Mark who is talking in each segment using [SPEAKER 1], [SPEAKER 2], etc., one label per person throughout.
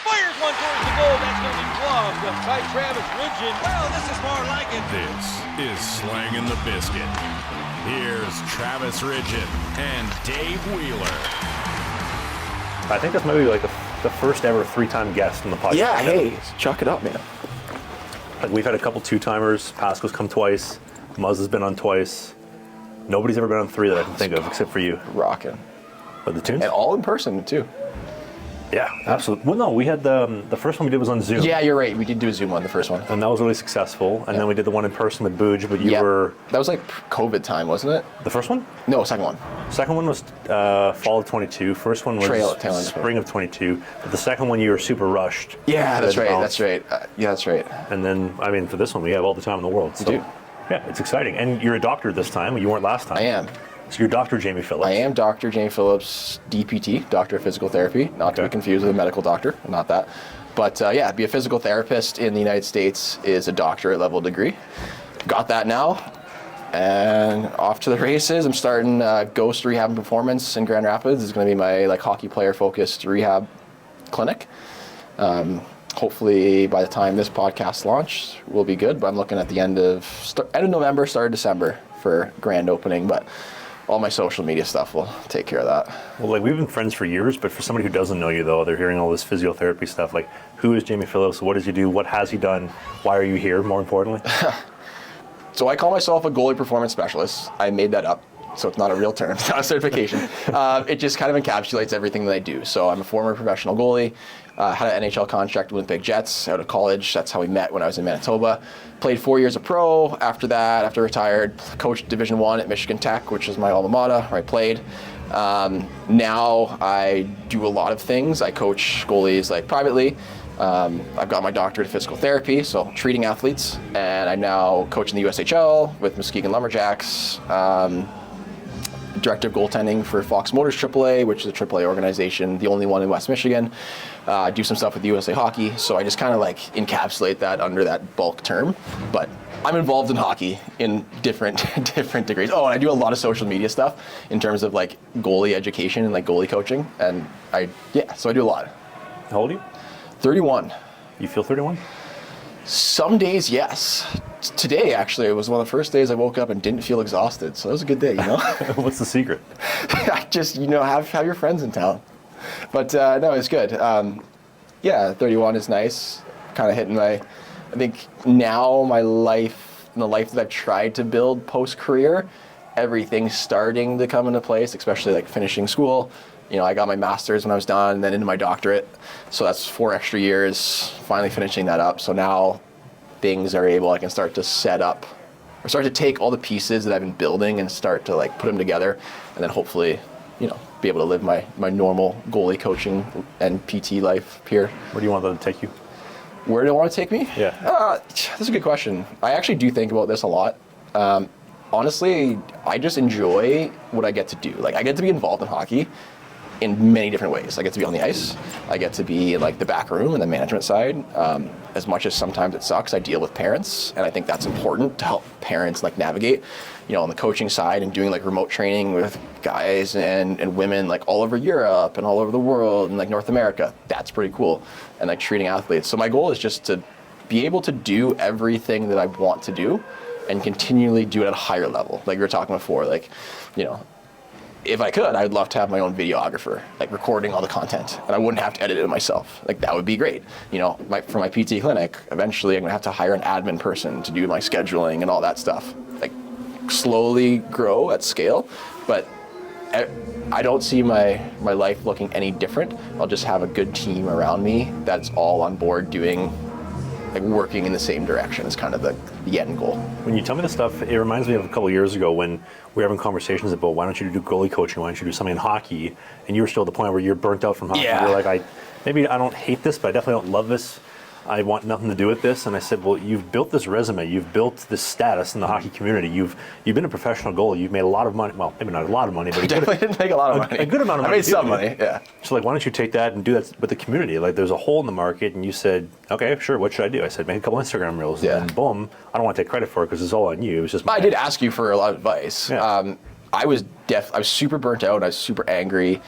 [SPEAKER 1] fires one towards the goal. That's going to be gloved by Travis Ridgen. Well, this is more like it.
[SPEAKER 2] This is Slangin' the Biscuit. Here's Travis Ridgen and Dave Wheeler.
[SPEAKER 3] I think that's maybe like the first ever 3-time guest on the podcast.
[SPEAKER 4] Yeah, hey, chuck it up, man.
[SPEAKER 3] Like we've had a couple 2-timers. Pasco's come twice. Muzz has been on twice. Nobody's ever been on 3 that I can think of except for you.
[SPEAKER 4] Rockin'.
[SPEAKER 3] But the tunes?
[SPEAKER 4] And all in person, too.
[SPEAKER 3] Yeah, absolutely. Well, no, we had the first one we did was on Zoom.
[SPEAKER 4] Yeah, you're right. We did do a Zoom one, the first one.
[SPEAKER 3] And that was really successful. And then we did the one in person with Booj, but you were...
[SPEAKER 4] That was like COVID time, wasn't it?
[SPEAKER 3] The first one?
[SPEAKER 4] No, second one.
[SPEAKER 3] Second one was fall of 22. First one was spring of 22. But the second one you were super rushed.
[SPEAKER 4] Yeah, that's right. That's right. Yeah, that's right.
[SPEAKER 3] And then, I mean, for this one, we have all the time in the world. So,
[SPEAKER 4] you do.
[SPEAKER 3] Yeah, it's exciting. And you're a doctor this time. You weren't last time.
[SPEAKER 4] I am.
[SPEAKER 3] So you're Dr. Jamie Phillips.
[SPEAKER 4] I am Dr. Jamie Phillips, DPT, Doctor of Physical Therapy, not to be confused with a medical doctor, not that. But yeah, be a physical therapist in the United States is a doctorate level degree. Got that now, and off to the races. I'm starting Ghost Rehab and Performance in Grand Rapids. It's going to be my hockey player focused rehab clinic. Hopefully by the time this podcast launches, we'll be good. But I'm looking at the end of November, start of December for grand opening. But all my social media stuff will take care of that.
[SPEAKER 3] Well, like we've been friends for years, but for somebody who doesn't know you though, they're hearing all this physiotherapy stuff. Like, who is Jamie Phillips? What does he do? What has he done? Why are you here, more importantly?
[SPEAKER 4] So I call myself a goalie performance specialist. I made that up, so it's not a real term. It's not a certification. It just kind of encapsulates everything that I do. So I'm a former professional goalie. Had an NHL contract with Winnipeg Jets out of college. That's how we met when I was in Manitoba. Played 4 years of pro. After that, after retired, coached Division I at Michigan Tech, which is my alma mater, where I played. Now I do a lot of things. I coach goalies like privately. I've got my doctorate of physical therapy, so treating athletes, and I'm now coaching the USHL with Muskegon Lumberjacks. Director of goaltending for Fox Motors AAA, which is a AAA organization, the only one in West Michigan. I do some stuff with USA Hockey, so I just kind of encapsulate that under that bulk term. But I'm involved in hockey in different degrees. Oh, and I do a lot of social media stuff in terms of goalie education and goalie coaching, and so I do a lot.
[SPEAKER 3] How old are you?
[SPEAKER 4] 31.
[SPEAKER 3] You feel 31? Some
[SPEAKER 4] days, yes. Today, actually, it was one of the first days I woke up and didn't feel exhausted, so that was a good day, you know?
[SPEAKER 3] What's the secret?
[SPEAKER 4] Just, have your friends in town. But, no, it's good. 31 is nice. Kind of hitting I think now my life, and the life that I've tried to build post-career, everything's starting to come into place, especially finishing school. I got my master's when I was done, and then into my doctorate. So that's 4 extra years, finally finishing that up. So now things are I can start to set up, or start to take all the pieces that I've been building and start to put them together, and then hopefully, be able to live my normal goalie coaching and PT life here.
[SPEAKER 3] Where do you want that to take you?
[SPEAKER 4] Where do I want to take me?
[SPEAKER 3] Yeah.
[SPEAKER 4] That's a good question. I actually do think about this a lot. Honestly, I just enjoy what I get to do. I get to be involved in hockey in many different ways. I get to be on the ice. I get to be in the back room and the management side. As much as sometimes it sucks, I deal with parents, and I think that's important to help parents navigate. On the coaching side and doing remote training with guys and women all over Europe and all over the world and North America. That's pretty cool. And treating athletes. So my goal is just to be able to do everything that I want to do and continually do it at a higher level. Like we were talking before, if I could, I'd love to have my own videographer, recording all the content, and I wouldn't have to edit it myself. That would be great. For my PT clinic, eventually I'm gonna have to hire an admin person to do my scheduling and all that stuff. Slowly grow at scale, but I don't see my life looking any different. I'll just have a good team around me that's all on board doing, working in the same direction is kind of the end goal.
[SPEAKER 3] When you tell me this stuff, it reminds me of a couple of years ago when we were having conversations about why don't you do goalie coaching, why don't you do something in hockey, and you were still at the point where you're burnt out from hockey.
[SPEAKER 4] Yeah.
[SPEAKER 3] You're maybe I don't hate this, but I definitely don't love this. I want nothing to do with this. And I said, well, you've built this resume, you've built this status in the hockey community. You've been a professional goalie. You've made a lot of money. Well, maybe not a lot of money, but
[SPEAKER 4] I definitely didn't make a lot of money.
[SPEAKER 3] A good amount of money.
[SPEAKER 4] I made some money, yeah.
[SPEAKER 3] So why don't you take that and do that with the community? There's a hole in the market, and you said, okay, sure, what should I do? I said, make a couple Instagram reels, and boom, I don't want to take credit for it because it's all on you. It was just
[SPEAKER 4] I did ask you for a lot of advice.
[SPEAKER 3] Yeah.
[SPEAKER 4] I was super burnt out. I was super angry.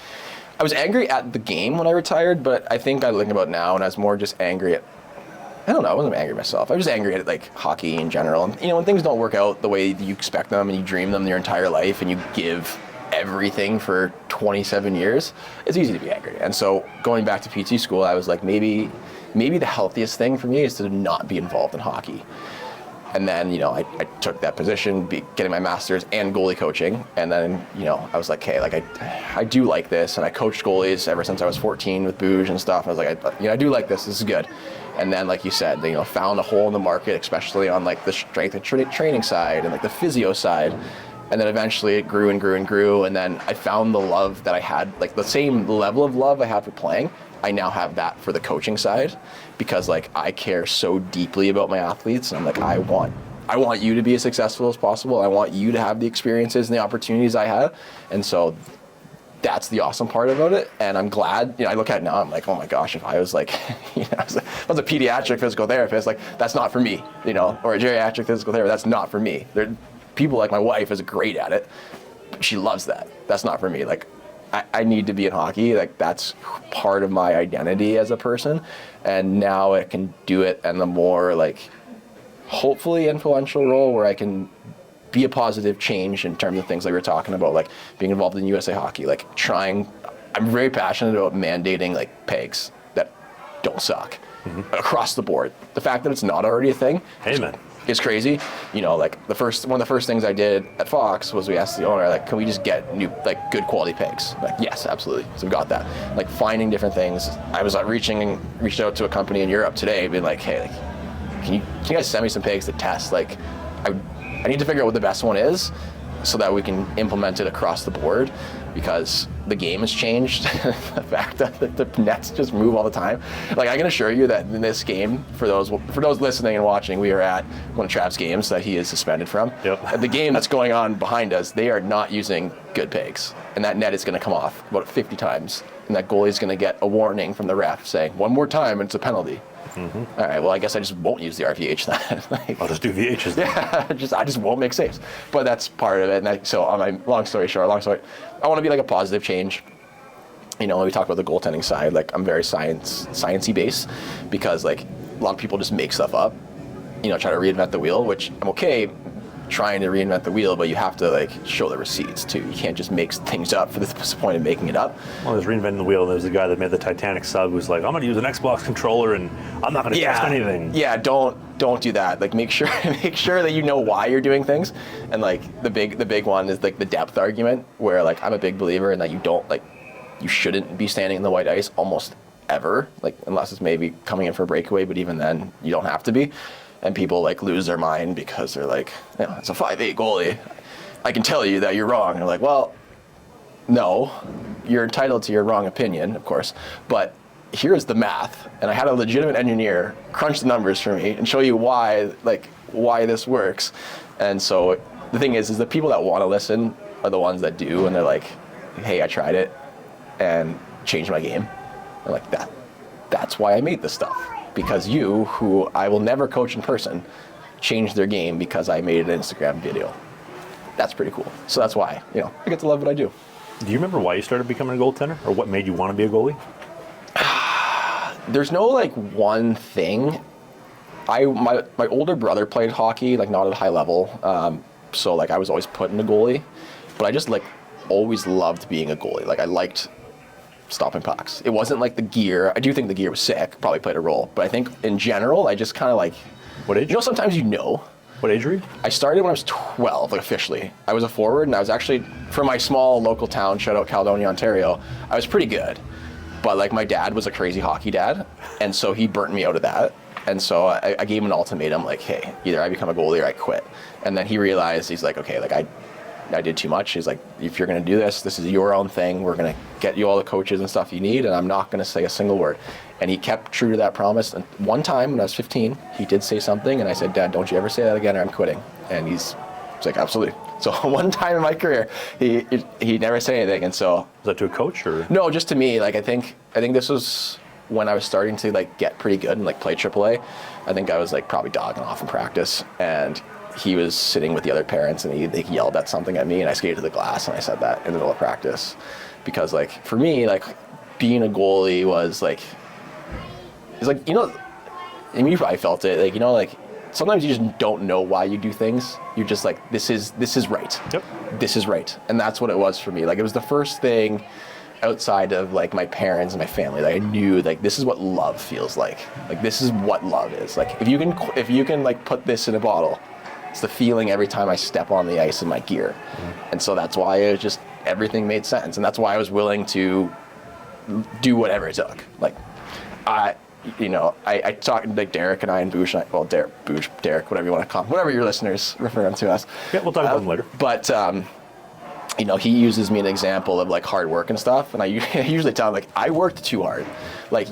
[SPEAKER 4] I was angry at the game when I retired, but I think I think about it now, and I was more just angry at, I don't know, I wasn't angry at myself. I was just angry at like hockey in general. And, you know, when things don't work out the way you expect them and you dream them your entire life and you give everything for 27 years, it's easy to be angry. And so going back to PT school, I was like, maybe the healthiest thing for me is to not be involved in hockey. And then, you know, I took that position, getting my master's and goalie coaching. And then, you know, I was like, hey, like I do like this. And I coached goalies ever since I was 14 with Bouge and stuff. I was like, I do like this. This is good. And then, like you said, you know, found a hole in the market, especially on like the strength and training side and like the physio side. And then eventually it grew and grew and grew. And then I found the love that I had, like the same level of love I had for playing. I now have that for the coaching side, because like I care so deeply about my athletes, and I'm like, I want you to be as successful as possible. I want you to have the experiences and the opportunities I have. And so that's the awesome part about it. And I'm glad, you know, I look at it now, I'm like, oh my gosh, if I was like, you know, if I was a pediatric physical therapist, like that's not for me, you know, or a geriatric physical therapist, that's not for me. People like my wife is great at it. She loves that. That's not for me. Like, I need to be in hockey. Like, that's part of my identity as a person. And now I can do it in a more, like, hopefully influential role where I can be a positive change in terms of things like we were talking about, like being involved in USA Hockey, like I'm very passionate about mandating, like, pegs that don't suck across the board. The fact that it's not already a thing.
[SPEAKER 3] Amen.
[SPEAKER 4] It's crazy, you know. Like one of the first things I did at Fox was we asked the owner, like, can we just get new, like, good quality pegs? Like, yes, absolutely. So we got that. Like, finding different things. I was reached out to a company in Europe today, being like, hey, like, can you guys send me some pegs to test? Like, I need to figure out what the best one is, so that we can implement it across the board, because the game has changed. The fact that the nets just move all the time. Like, I can assure you that in this game, for those listening and watching, we are at one of Trav's games that he is suspended from.
[SPEAKER 3] Yep.
[SPEAKER 4] At the game that's going on behind us, they are not using good pegs, and that net is going to come off about 50 times, and that goalie is going to get a warning from the ref saying, one more time and it's a penalty. All right, well, I guess I just won't use the RVH then. Like,
[SPEAKER 3] I'll just do VHs.
[SPEAKER 4] Yeah, I just won't make saves. But that's part of it. And so, on my long story, I want to be like a positive change. You know, when we talk about the goaltending side, like, I'm very sciencey based, because like a lot of people just make stuff up. You know, try to reinvent the wheel, which I'm okay trying to reinvent the wheel, but you have to, like, show the receipts too. You can't just make things up for the point of making it up.
[SPEAKER 3] Well, there's reinventing the wheel. There's a guy that made the Titanic sub who's like, I'm going to use an Xbox controller and I'm not going to test anything.
[SPEAKER 4] Yeah, don't do that. Like, make sure that you know why you're doing things. And like the big one is like the depth argument, where like I'm a big believer in that you shouldn't be standing in the white ice almost ever, like, unless it's maybe coming in for a breakaway, but even then you don't have to be. And people like lose their mind because they're like, you know, it's a 5'8" goalie. I can tell you that you're wrong. And they're like, well, no, you're entitled to your wrong opinion, of course, but here's the math. And I had a legitimate engineer crunch the numbers for me and show you why this works. And so the thing is the people that want to listen are the ones that do, and they're like, hey, I tried it and changed my game. And like, that's why I made this stuff. Because you, who I will never coach in person, changed their game because I made an Instagram video. That's pretty cool. So that's why, you know, I get to love what I do.
[SPEAKER 3] Do you remember why you started becoming a goaltender, or what made you want to be a goalie?
[SPEAKER 4] There's no like one thing. My older brother played hockey, like not at a high level. So like I was always put into goalie, but I just like always loved being a goalie. Like I liked stopping pucks. It wasn't like the gear. I do think the gear was sick, probably played a role, but I think in general, I just kind of like,
[SPEAKER 3] What age?
[SPEAKER 4] you know, sometimes you know.
[SPEAKER 3] What age were you?
[SPEAKER 4] I started when I was 12, like officially. I was a forward, and I was actually, for my small local town, shout out Caledonia, Ontario, I was pretty good. But like my dad was a crazy hockey dad, and so he burnt me out of that. And so I gave him an ultimatum, like, hey, either I become a goalie or I quit. And then he realized, he's like, okay, like I did too much. He's like, if you're going to do this, this is your own thing. We're going to get you all the coaches and stuff you need, and I'm not going to say a single word. And he kept true to that promise. And one time when I was 15, he did say something, and I said, Dad, don't you ever say that again or I'm quitting. And he's like, absolutely. So one time in my career, he never said anything. And so...
[SPEAKER 3] Was that to a coach or?
[SPEAKER 4] No, just to me. Like, I think this was when I was starting to like get pretty good and like play AAA. I think I was like probably dogging off in practice, and he was sitting with the other parents, and he yelled at something at me, and I skated to the glass and I said that in the middle of practice. because like for me, like being a goalie was like, it's like, you know, and you probably felt it, like, you know, like sometimes you just don't know why you do things. You're just like, this is right.
[SPEAKER 3] Yep.
[SPEAKER 4] This is right. And that's what it was for me. Like it was the first thing outside of like my parents and my family that I knew like this is what love feels like. Like this is what love is. Like if you can like put this in a bottle, it's the feeling every time I step on the ice in my gear. And so that's why it was just, everything made sense. And that's why I was willing to do whatever it took. Like I talked like Derek and I and Boosh, Derek, whatever you want to call him, whatever your listeners refer him to us.
[SPEAKER 3] Yeah, we'll talk about him later.
[SPEAKER 4] But you know, he uses me an example of like hard work and stuff, and I usually tell him like I worked too hard. Like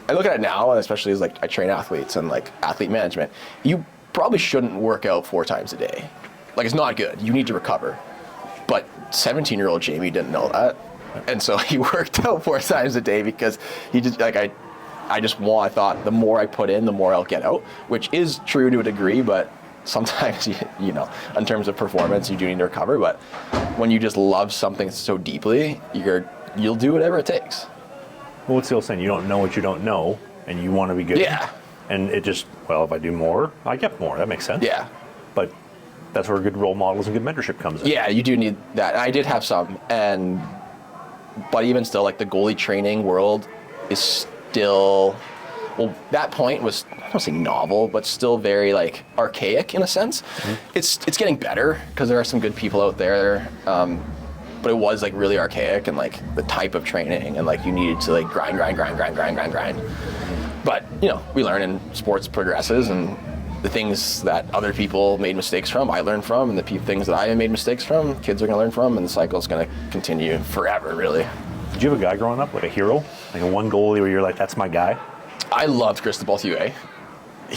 [SPEAKER 4] I look at it now, and especially as like I train athletes and like athlete management, you probably shouldn't work out 4 times a day. Like it's not good. You need to recover. But 17-year-old Jamie didn't know that, and so he worked out 4 times a day because he just like I thought the more I put in, the more I'll get out, which is true to a degree, but sometimes, you know, in terms of performance, you do need to recover. But when you just love something so deeply, you'll do whatever it takes.
[SPEAKER 3] Well, what's the old saying? You don't know what you don't know, and you want to be good.
[SPEAKER 4] Yeah.
[SPEAKER 3] And it just, well, if I do more, I get more. That makes sense.
[SPEAKER 4] Yeah.
[SPEAKER 3] But that's where good role models and good mentorship comes in.
[SPEAKER 4] Yeah, you do need that. I did have some, but even still, like the goalie training world is still, well, that point was, I don't say novel, but still very like archaic in a sense. Mm-hmm. It's getting better because there are some good people out there, but it was like really archaic and like the type of training and like you needed to like grind. But you know, we learn and sports progresses, and the things that other people made mistakes from, I learned from, and the things that I made mistakes from, kids are gonna learn from, and the cycle is gonna continue forever, really.
[SPEAKER 3] Did you have a guy growing up, like a hero? Like a one goalie where you're like, that's my guy?
[SPEAKER 4] I loved Cristobal Huet.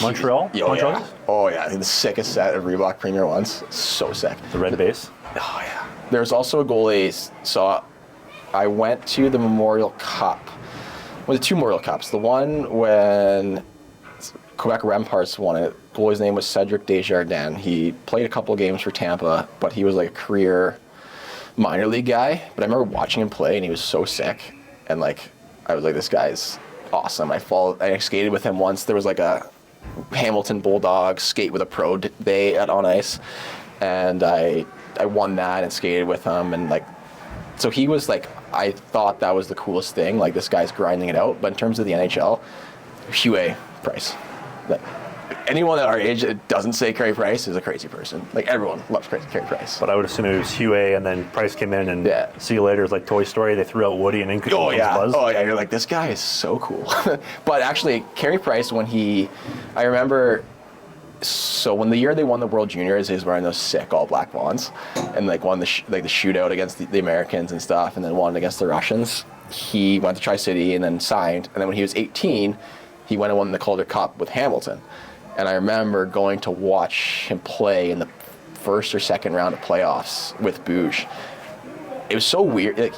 [SPEAKER 3] Montreal?
[SPEAKER 4] Yeah. Oh yeah, the sickest set of Reebok Premier ones. So sick.
[SPEAKER 3] The red base?
[SPEAKER 4] Oh yeah. There's also a goalie, so I went to the Memorial Cup. Well, the 2 Memorial Cups. The one when Quebec Remparts won it, the goalie's name was Cedric Desjardins. He played a couple of games for Tampa, but he was like a career minor league guy. But I remember watching him play, and he was so sick. And like, I was like, this guy's awesome. I skated with him once. There was like a Hamilton Bulldog skate with a pro day on ice, and I won that and skated with him, and like, so he was like, I thought that was the coolest thing. Like this guy's grinding it out. But in terms of the NHL, Huey Price. Like, anyone at our age that doesn't say Carey Price is a crazy person. Like everyone loves Carey Price.
[SPEAKER 3] But I would assume it was Huey, and then Price came in, and see you later. It's like Toy Story. They threw out Woody, and in comes Buzz.
[SPEAKER 4] Oh yeah, you're like, this guy is so cool. But actually, Carey Price, I remember, so when the year they won the World Juniors, he was wearing those sick all black Vons, and like won the shootout against the Americans and stuff, and then won against the Russians. He went to Tri-City and then signed, and then when he was 18, he went and won the Calder Cup with Hamilton. And I remember going to watch him play in the first or second round of playoffs with Boosh. It was so weird. Like,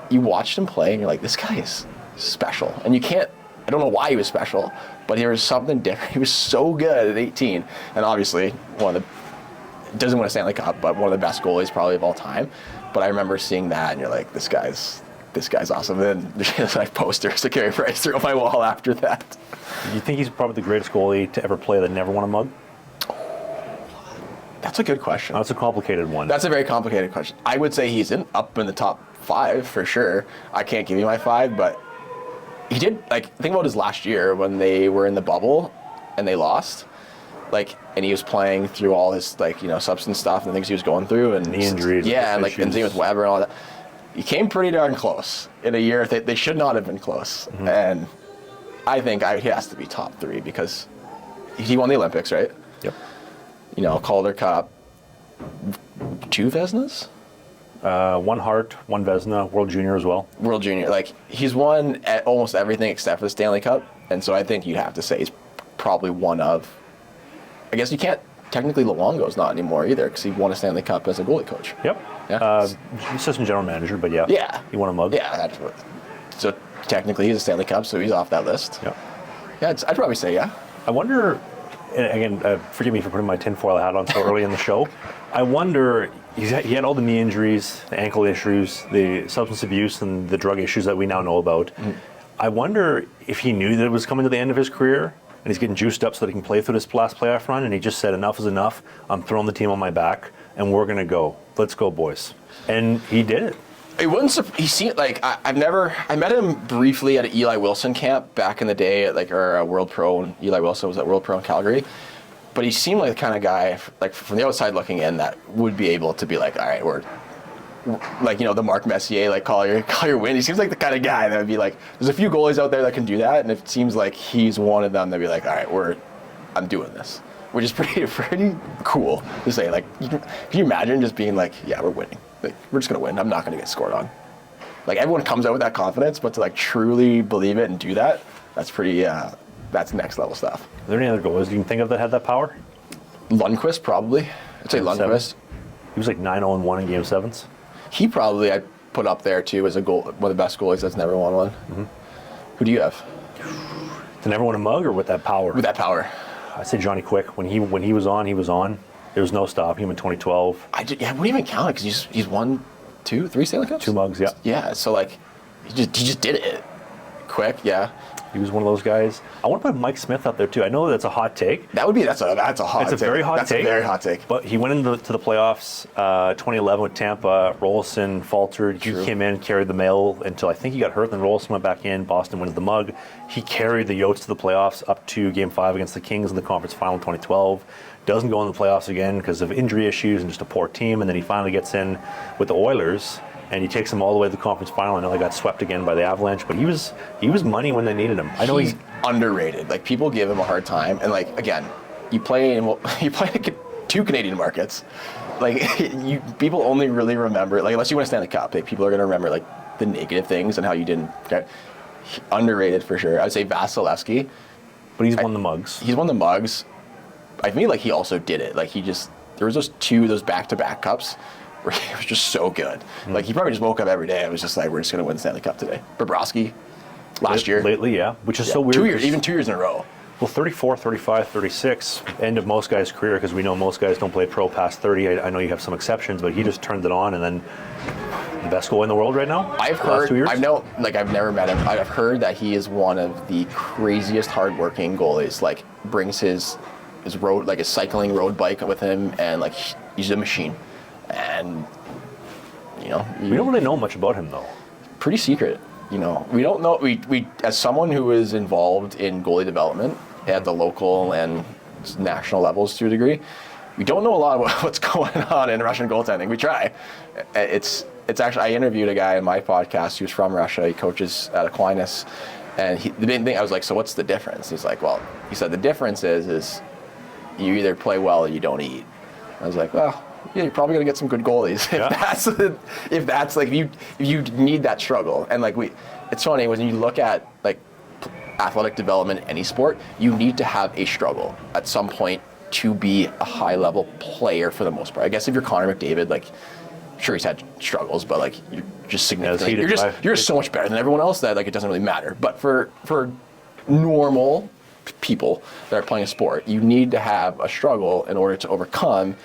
[SPEAKER 4] you watched him play, and you're like, this guy is special. And I don't know why he was special, but there was something different. He was so good at 18. And obviously, doesn't win a Stanley Cup, but one of the best goalies probably of all time. But I remember seeing that, and you're like, this guy's awesome. And then there's like posters to Carey Price through my wall after that.
[SPEAKER 3] Do you think he's probably the greatest goalie to ever play that never won a mug?
[SPEAKER 4] That's a good question.
[SPEAKER 3] That's a complicated one.
[SPEAKER 4] That's a very complicated question. I would say he's up in the top 5 for sure. I can't give you my 5, but he did, like, think about his last year when they were in the bubble and they lost. Like, and he was playing through all his, like, you know, substance stuff and the things he was going through. And
[SPEAKER 3] knee injuries.
[SPEAKER 4] Yeah, and like, and same with Weber and all that. He came pretty darn close in a year. They should not have been close. Mm-hmm. And I think he has to be top 3 because he won the Olympics, right?
[SPEAKER 3] Yep.
[SPEAKER 4] You know, Calder Cup, 2 Vezinas?
[SPEAKER 3] 1 Hart, 1 Vezina, World Junior as well.
[SPEAKER 4] World Junior. Like, he's won at almost everything except for the Stanley Cup. And so I think you'd have to say he's probably one of, I guess you can't, technically Luongo's not anymore either because he won a Stanley Cup as a goalie coach.
[SPEAKER 3] Yep.
[SPEAKER 4] Yeah.
[SPEAKER 3] Assistant general manager, but yeah.
[SPEAKER 4] Yeah.
[SPEAKER 3] He won a mug.
[SPEAKER 4] Yeah. So technically he's a Stanley Cup, so he's off that list.
[SPEAKER 3] Yep.
[SPEAKER 4] Yeah, I'd probably say yeah.
[SPEAKER 3] I wonder, and again, forgive me for putting my tinfoil hat on so early in the show. I wonder, he had all the knee injuries, the ankle issues, the substance abuse, and the drug issues that we now know about. I wonder if he knew that it was coming to the end of his career, and he's getting juiced up so that he can play through this last playoff run, and he just said, enough is enough. I'm throwing the team on my back, and we're going to go. Let's go, boys. And he did it.
[SPEAKER 4] It wouldn't. He seemed like I met him briefly at an Eli Wilson camp back in the day at like our World Pro, and Eli Wilson was at World Pro in Calgary. But he seemed like the kind of guy, like from the outside looking in, that would be able to be like, all right, we're like, the Marc Messier, like call your win. He seems like the kind of guy that would be like, there's a few goalies out there that can do that, and it seems like he's one of them that be like, all right, I'm doing this, which is pretty cool to say. Like, can you imagine just being like, yeah, we're winning. Like, we're just gonna win. I'm not gonna get scored on. Like, everyone comes out with that confidence, but to like truly believe it and do that, that's pretty. That's next level stuff.
[SPEAKER 3] Are there any other goalies you can think of that had that power?
[SPEAKER 4] Lundqvist probably. I'd say Lundqvist.
[SPEAKER 3] He was like 9-0-1 in Game 7s.
[SPEAKER 4] He probably I'd put up there too as one of the best goalies that's never won one. Mm-hmm. Who do you have?
[SPEAKER 3] To never win a mug or with that power?
[SPEAKER 4] With that power.
[SPEAKER 3] I'd say Johnny Quick. When he was on, he was on. There was no stopping him in 2012.
[SPEAKER 4] I wouldn't even count it because he's won 2, 3 Stanley Cups.
[SPEAKER 3] 2 mugs, yeah.
[SPEAKER 4] Yeah, so like he just did it. Quick, yeah.
[SPEAKER 3] He was one of those guys. I want to put Mike Smith up there too. I know that's a hot take.
[SPEAKER 4] That's a hot take.
[SPEAKER 3] It's a very hot take.
[SPEAKER 4] That's a very hot take.
[SPEAKER 3] But he went into the playoffs 2011 with Tampa. Rolison faltered.
[SPEAKER 4] True.
[SPEAKER 3] He came in, carried the mail until I think he got hurt. Then Rolison went back in. Boston wins the mug. He carried the Yotes to the playoffs up to Game 5 against the Kings in the conference final in 2012. Doesn't go in the playoffs again because of injury issues and just a poor team. And then he finally gets in with the Oilers. And he takes them all the way to the conference final. I know they got swept again by the Avalanche, but he was money when they needed him. I know
[SPEAKER 4] he's underrated. Like, people give him a hard time, and like, again, you play in 2 Canadian markets. Like, people only really remember, like, unless you win a Stanley Cup, like, people are gonna remember like the negative things and how you didn't. Underrated for sure. I would say Vasilevsky,
[SPEAKER 3] but he's won the mugs.
[SPEAKER 4] He's won the mugs. I mean, like, he also did it. Like, there was those back-to-back cups where he was just so good. Like, he probably just woke up every day and was just like, we're just going to win the Stanley Cup today. Bobrovsky, last year.
[SPEAKER 3] Lately, yeah, which is so weird.
[SPEAKER 4] 2 years, even 2 years in a row.
[SPEAKER 3] Well, 34, 35, 36, end of most guys' career, because we know most guys don't play pro past 30. I know you have some exceptions, but he just turned it on, and then the best goalie in the world right now?
[SPEAKER 4] I've heard, I've never met him. I've heard that he is one of the craziest hardworking goalies. Like, brings his road, like his cycling road bike with him, and like, he's a machine. And, we
[SPEAKER 3] don't really know much about him, though.
[SPEAKER 4] Pretty secret. We don't know. We as someone who is involved in goalie development at the local and national levels to a degree, we don't know a lot about what's going on in Russian goaltending. We try. It's actually, I interviewed a guy in my podcast who's from Russia. He coaches at Aquinas, and the main thing, I was like, so what's the difference? He's like, well, he said the difference is you either play well or you don't eat. I was like, well, yeah, you're probably gonna get some good goalies if that's like if you need that struggle. And like it's funny when you look at like athletic development in any sport, you need to have a struggle at some point to be a high level player for the most part. I guess if you're Connor McDavid, like, sure, he's had struggles, but like, you're just significantly, you're just so much better than everyone else that like it doesn't really matter. But for normal people that are playing a sport, you need to have a struggle in order to overcome.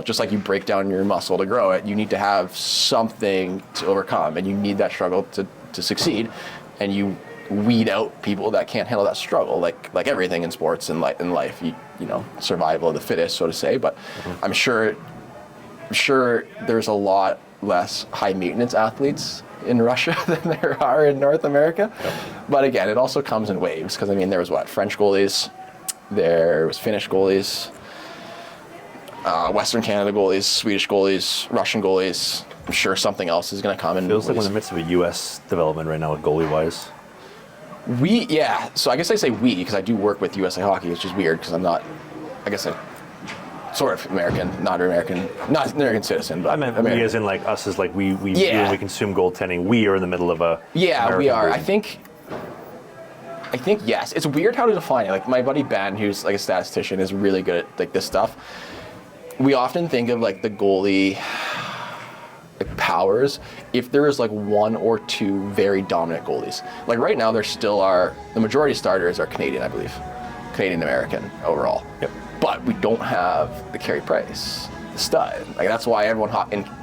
[SPEAKER 4] Just like you break down your muscle to grow it, you need to have something to overcome, and you need that struggle to succeed. And you weed out people that can't handle that struggle, like everything in sports and in life. Survival of the fittest, so to say. But I'm sure there's a lot less high maintenance athletes in Russia than there are in North America. Yep. But again, it also comes in waves, because there was French goalies, there was Finnish goalies, Western Canada goalies, Swedish goalies, Russian goalies. I'm sure something else is going to come in.
[SPEAKER 3] Feels like we're in the midst of a U.S. development right now with goalie-wise.
[SPEAKER 4] So I guess I say we because I do work with USA Hockey, which is weird because I'm not, I guess I'm sort of American, not an American citizen, but I meant
[SPEAKER 3] we as in like us as like we consume goaltending. We are in the middle of a American
[SPEAKER 4] we are.
[SPEAKER 3] version.
[SPEAKER 4] I think yes. It's weird how to define it. Like, my buddy Ben, who's like a statistician, is really good at like this stuff. We often think of like the goalie like powers if there is like one or two very dominant goalies. Like right now, there still are, the majority of starters are Canadian, I believe. Canadian American overall.
[SPEAKER 3] Yep.
[SPEAKER 4] But we don't have the Carey Price, the stud. Like that's why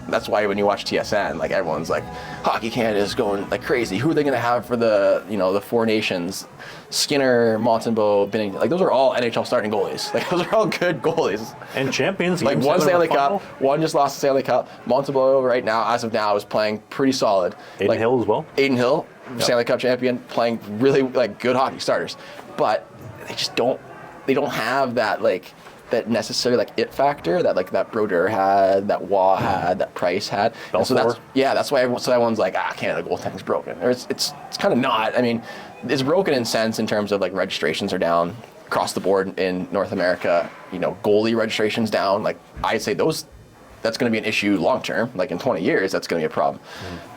[SPEAKER 4] that's why when you watch TSN, like everyone's like, Hockey Canada is going like crazy. Who are they going to have for the the Four Nations? Skinner, Montembeault, Binnington. Like those are all NHL starting goalies. Like those are all good goalies.
[SPEAKER 3] And champions.
[SPEAKER 4] Like one Stanley Cup, one just lost the Stanley Cup. Montembeault right now, as of now, is playing pretty solid.
[SPEAKER 3] Aiden Hill as well.
[SPEAKER 4] Aiden Hill,
[SPEAKER 3] Yep.
[SPEAKER 4] Stanley Cup champion, playing really like good hockey starters. But they just don't have that like that necessary like it factor that like that Brodeur had, that Waugh had, that Price had. And so that's why everyone's like, Canada goaltending's broken. Or it's kind of not. I mean, it's broken in sense in terms of like registrations are down across the board in North America. Goalie registrations down. Like I'd say that's going to be an issue long term. Like in 20 years, that's going to be a problem.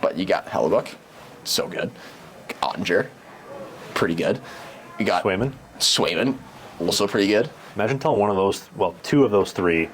[SPEAKER 4] But you got Hellebuck, so good. Ottinger, pretty good. You got Swayman, also pretty good.
[SPEAKER 3] Imagine telling one of those, well, two of those three,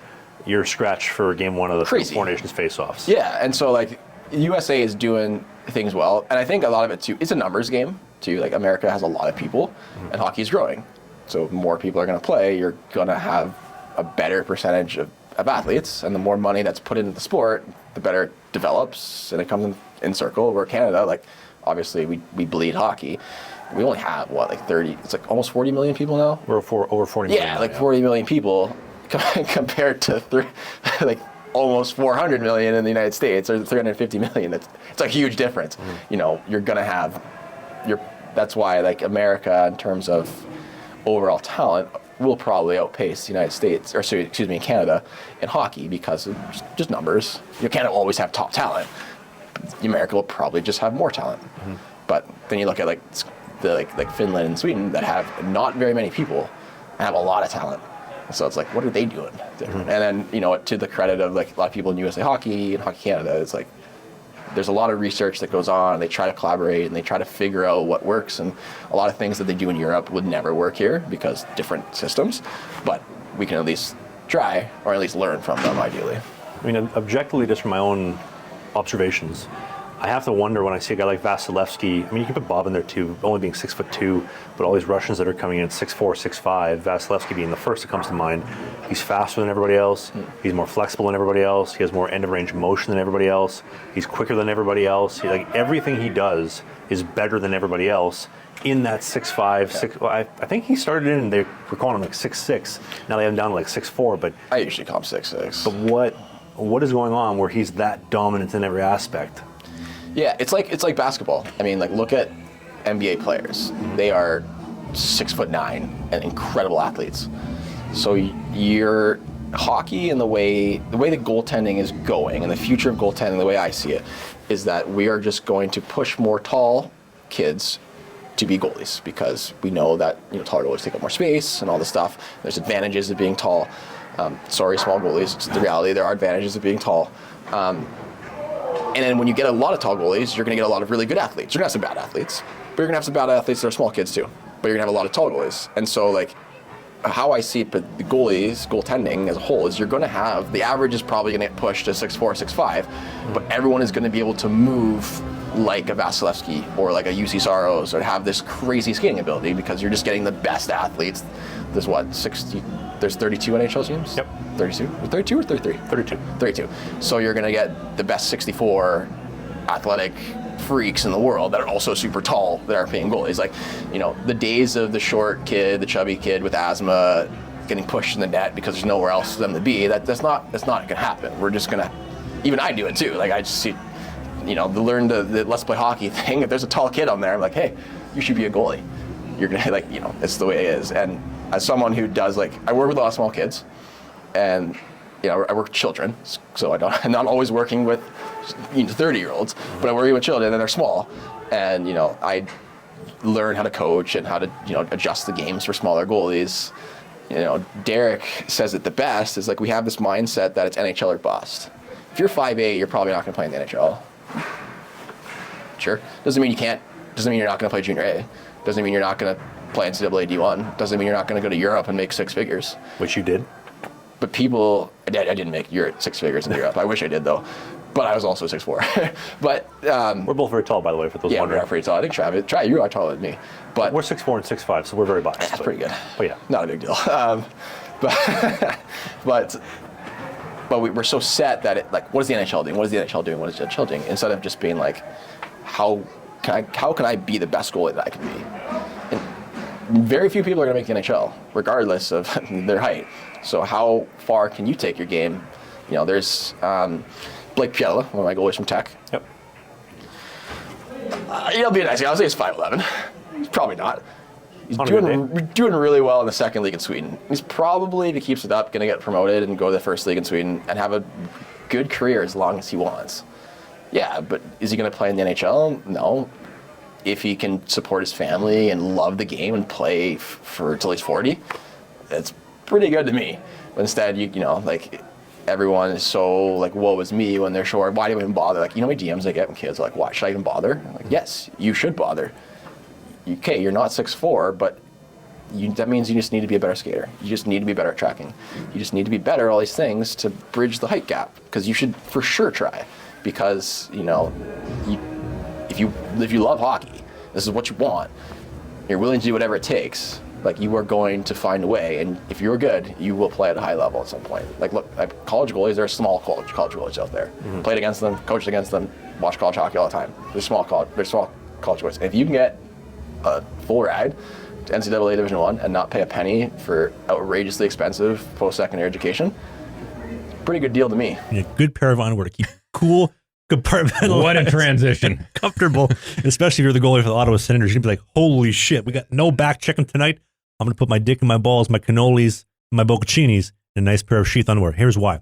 [SPEAKER 3] you're scratched for game one of the
[SPEAKER 4] Crazy.
[SPEAKER 3] Four Nations face-offs.
[SPEAKER 4] Yeah, and so like USA is doing things well, and I think a lot of it too, it's a numbers game too. Like America has a lot of people, and hockey is growing. So more people are going to play, you're going to have a better percentage of athletes, and the more money that's put into the sport, the better it develops, and it comes in circle. Where Canada, like obviously we bleed hockey. We only have, like 30, it's like almost 40 million people now?
[SPEAKER 3] We're over 40 million.
[SPEAKER 4] Yeah, like 40 million people compared to like almost 400 million in the United States, or 350 million. It's a huge difference. You're going to have, that's why like America in terms of overall talent will probably outpace the United States, or Canada in hockey because of just numbers. Canada will always have top talent. America will probably just have more talent. But then you look at like Finland and Sweden that have not very many people and have a lot of talent. So it's like, what are they doing different? And then, to the credit of like a lot of people in USA Hockey and Hockey Canada, it's like there's a lot of research that goes on. They try to collaborate and they try to figure out what works. And a lot of things that they do in Europe would never work here because different systems. But we can at least try, or at least learn from them ideally.
[SPEAKER 3] I mean, objectively, just from my own observations, I have to wonder when I see a guy like Vasilevsky. I mean, you can put Bob in there too, only being 6'2", but all these Russians that are coming in at 6'4", 6'5", Vasilevsky being the first that comes to mind. He's faster than everybody else. He's more flexible than everybody else. He has more end-of-range motion than everybody else. He's quicker than everybody else. Everything he does is better than everybody else in that 6'5", 6. Well, I think he started in, they were calling him like 6'6". Now they have him down to like 6'4", but
[SPEAKER 4] I usually call him 6'6".
[SPEAKER 3] But what is going on where he's that dominant in every aspect?
[SPEAKER 4] Yeah, it's like basketball. I mean, like look at NBA players. They are 6'9" and incredible athletes. So your hockey and the way the goaltending is going, and the future of goaltending, the way I see it, is that we are just going to push more tall kids to be goalies because we know that taller goalies take up more space and all this stuff. There's advantages of being tall. Sorry, small goalies. It's the reality. There are advantages of being tall. And then when you get a lot of tall goalies, you're going to get a lot of really good athletes. You're going to have some bad athletes, but you're going to have some bad athletes that are small kids too. But you're going to have a lot of tall goalies. And so, like, how I see it, but the goaltending as a whole is you're going to have, the average is probably going to get pushed to 6'4", 6'5", but everyone is going to be able to move like a Vasilevsky or like a UC Saros or have this crazy skating ability because you're just getting the best athletes. There's 32 NHL teams?
[SPEAKER 3] Yep.
[SPEAKER 4] 32? 32 or 33? 32. So you're going to get the best 64 athletic freaks in the world that are also super tall that are playing goalies. Like, the days of the short kid, the chubby kid with asthma getting pushed in the net because there's nowhere else for them to be, that's not going to happen. We're just going to, even I do it too. Like, I just see, the let's play hockey thing. If there's a tall kid on there, I'm like, hey, you should be a goalie. You're going to, it's the way it is. And as someone who does, I work with a lot of small kids, and I work with children, so I'm not always working with 30-year-olds, but I'm working with children, and they're small, and I learn how to coach and how to adjust the games for smaller goalies. Derek says it the best is we have this mindset that it's NHL or bust. If you're 5'8", you're probably not going to play in the NHL. Sure, doesn't mean you can't. Doesn't mean you're not going to play Junior A. Doesn't mean you're not going to play NCAA D1. Doesn't mean you're not going to go to Europe and make six figures.
[SPEAKER 3] Which you did.
[SPEAKER 4] But people, I didn't make Europe 6 figures in Europe. I wish I did though. But I was also 6'4". But
[SPEAKER 3] we're both very tall, by the way, for those
[SPEAKER 4] yeah,
[SPEAKER 3] wondering.
[SPEAKER 4] we're pretty tall. I think Travis, you are taller than me. But
[SPEAKER 3] we're 6'4" and 6'5", so we're very biased.
[SPEAKER 4] that's pretty good.
[SPEAKER 3] But yeah,
[SPEAKER 4] not a big deal. But we're so set that it, like, what is the NHL doing? What is the NHL doing? What is the NHL doing? Instead of just being like, how can I be the best goalie that I can be? And very few people are going to make the NHL, regardless of their height. So how far can you take your game? You know, there's Blake Piela, one of my goalies from Tech.
[SPEAKER 3] Yep.
[SPEAKER 4] He'll be a nice guy. I'll say he's 5'11". He's probably not. He's doing really well in the second league in Sweden. He's probably, if he keeps it up, going to get promoted and go to the first league in Sweden and have a good career as long as he wants. Yeah, but is he going to play in the NHL? No. If he can support his family and love the game and play for till he's 40, that's pretty good to me. But instead, you know, like, everyone is so like, woe is me when they're short. Why do I even bother? Like, you know how many DMs I get from kids are like, why should I even bother? I'm like, yes, you should bother. Okay, you're not 6'4", but that means you just need to be a better skater. You just need to be better at tracking. You just need to be better at all these things to bridge the height gap, because you should for sure try. Because, you know, if you love hockey, this is what you want, you're willing to do whatever it takes, like, you are going to find a way, and if you're good, you will play at a high level at some point. Like, look, college goalies, there are small college goalies out there. Mm-hmm. Played against them, coached against them, watch college hockey all the time. They're small college goalies. And if you can get a full ride to NCAA Division I and not pay a penny for outrageously expensive post-secondary education, pretty good deal to me.
[SPEAKER 5] A good pair of underwear to keep cool, compartmentalized.
[SPEAKER 6] What a transition.
[SPEAKER 5] Comfortable, especially if you're the goalie for the Ottawa Senators. You're going to be like, holy shit, we got no back checking tonight. I'm going to put my dick in my balls, my cannolis, my bocconcinis, and a nice pair of sheath underwear. Here's why.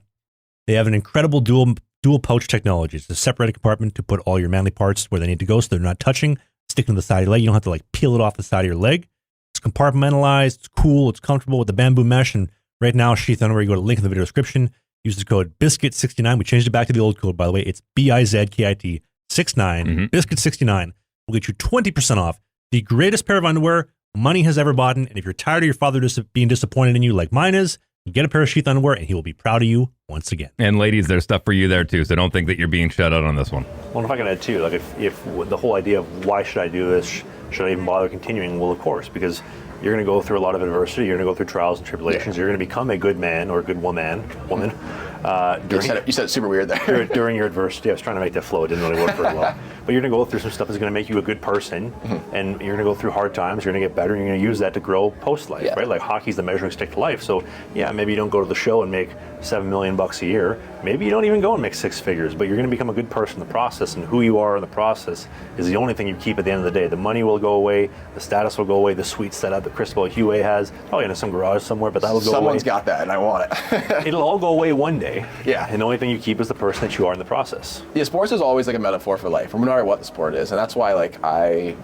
[SPEAKER 5] They have an incredible dual pouch technology. It's a separated compartment to put all your manly parts where they need to go, so they're not touching, sticking to the side of your leg. You don't have to like peel it off the side of your leg. It's compartmentalized, it's cool, it's comfortable with the bamboo mesh. And right now, sheath underwear, you go to the link in the video description. Use the code BISCUIT69. We changed it back to the old code, by the way. It's BIZKIT 69, BISCUIT69. We'll get you 20% off the greatest pair of underwear money has ever bought. And if you're tired of your father being disappointed in you like mine is, get a pair of sheath underwear and he will be proud of you once again.
[SPEAKER 6] And ladies, there's stuff for you there too, so don't think that you're being shut out on this one.
[SPEAKER 3] Well, if I can add too, like if the whole idea of why should I do this, should I even bother continuing? Well, of course, because you're going to go through a lot of adversity. You're going to go through trials and tribulations. Yeah. You're going to become a good man or a good woman. You said
[SPEAKER 4] it super weird there.
[SPEAKER 3] During your adversity. I was trying to make that flow. It didn't really work very well. But you're going to go through some stuff that's going to make you a good person, and you're going to go through hard times. You're going to get better, and you're going to use that to grow post-life, right? Like hockey's the measuring stick to life. So yeah, maybe you don't go to the show and make $7 million a year. Maybe you don't even go and make 6 figures, but you're going to become a good person in the process, and who you are in the process is the only thing you keep at the end of the day. The money will go away, the status will go away, the sweet setup that Cristobal Huey has, probably in some garage somewhere, but that'll go away.
[SPEAKER 4] Someone's got that, and I want it.
[SPEAKER 3] It'll all go away one day.
[SPEAKER 4] Yeah.
[SPEAKER 3] And the only thing you keep is the person that you are in the process.
[SPEAKER 4] Yeah, sports is always like a metaphor for life, no matter what the sport is, and that's why, like,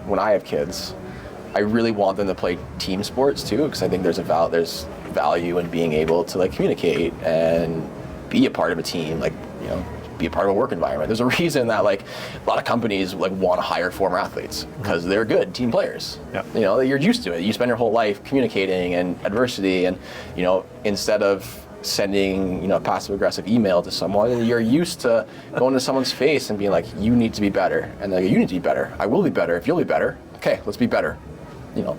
[SPEAKER 4] when I have kids, I really want them to play team sports too, because I think there's value in being able to like communicate and be a part of a team, like, you know, be a part of a work environment. There's a reason that like a lot of companies like want to hire former athletes because they're good team players.
[SPEAKER 3] Yeah.
[SPEAKER 4] You know, you're used to it. You spend your whole life communicating and adversity, and you know, instead of sending, you know, passive aggressive email to someone, you're used to going to someone's face and being like, you need to be better, and they're like, you need to be better. I will be better if you'll be better. Okay, let's be better. You know,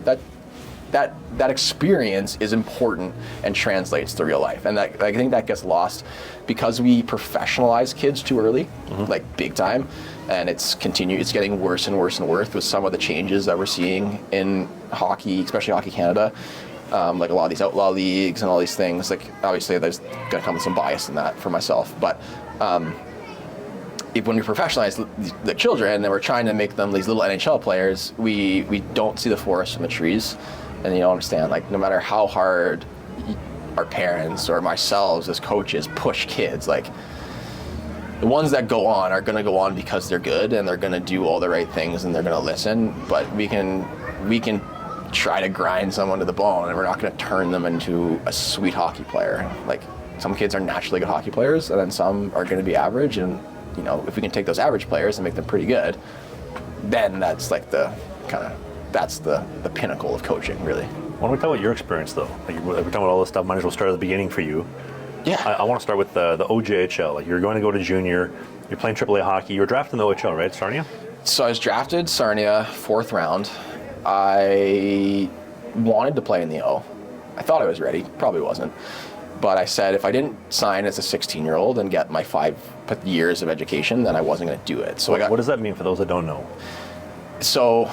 [SPEAKER 4] that experience is important and translates to real life, and that, I think that gets lost because we professionalize kids too early, like big time, and it's getting worse and worse and worse with some of the changes that we're seeing in hockey, especially Hockey Canada. Like a lot of these outlaw leagues and all these things, like obviously there's gonna come with some bias in that for myself, but when we professionalize the children and we're trying to make them these little NHL players, we don't see the forest from the trees. And you don't understand, like, no matter how hard our parents or ourselves as coaches push kids, like, the ones that go on are going to go on because they're good and they're going to do all the right things and they're going to listen. But we can try to grind someone to the bone, and we're not going to turn them into a sweet hockey player. Like, some kids are naturally good hockey players, and then some are going to be average. And you know, if we can take those average players and make them pretty good, then that's like that's the pinnacle of coaching, really.
[SPEAKER 3] Why don't we talk about your experience, though? Like, we're talking about all this stuff. Might as well start at the beginning for you.
[SPEAKER 4] Yeah.
[SPEAKER 3] I want to start with the OJHL. Like, you're going to go to junior. You're playing AAA hockey. You were drafted in the OHL, right, Sarnia?
[SPEAKER 4] So I was drafted Sarnia, 4th round. I wanted to play in the O. I thought I was ready. Probably wasn't. But I said if I didn't sign as a 16-year-old and get my 5 years of education, then I wasn't going to do it. So
[SPEAKER 3] what does that mean for those that don't know?
[SPEAKER 4] So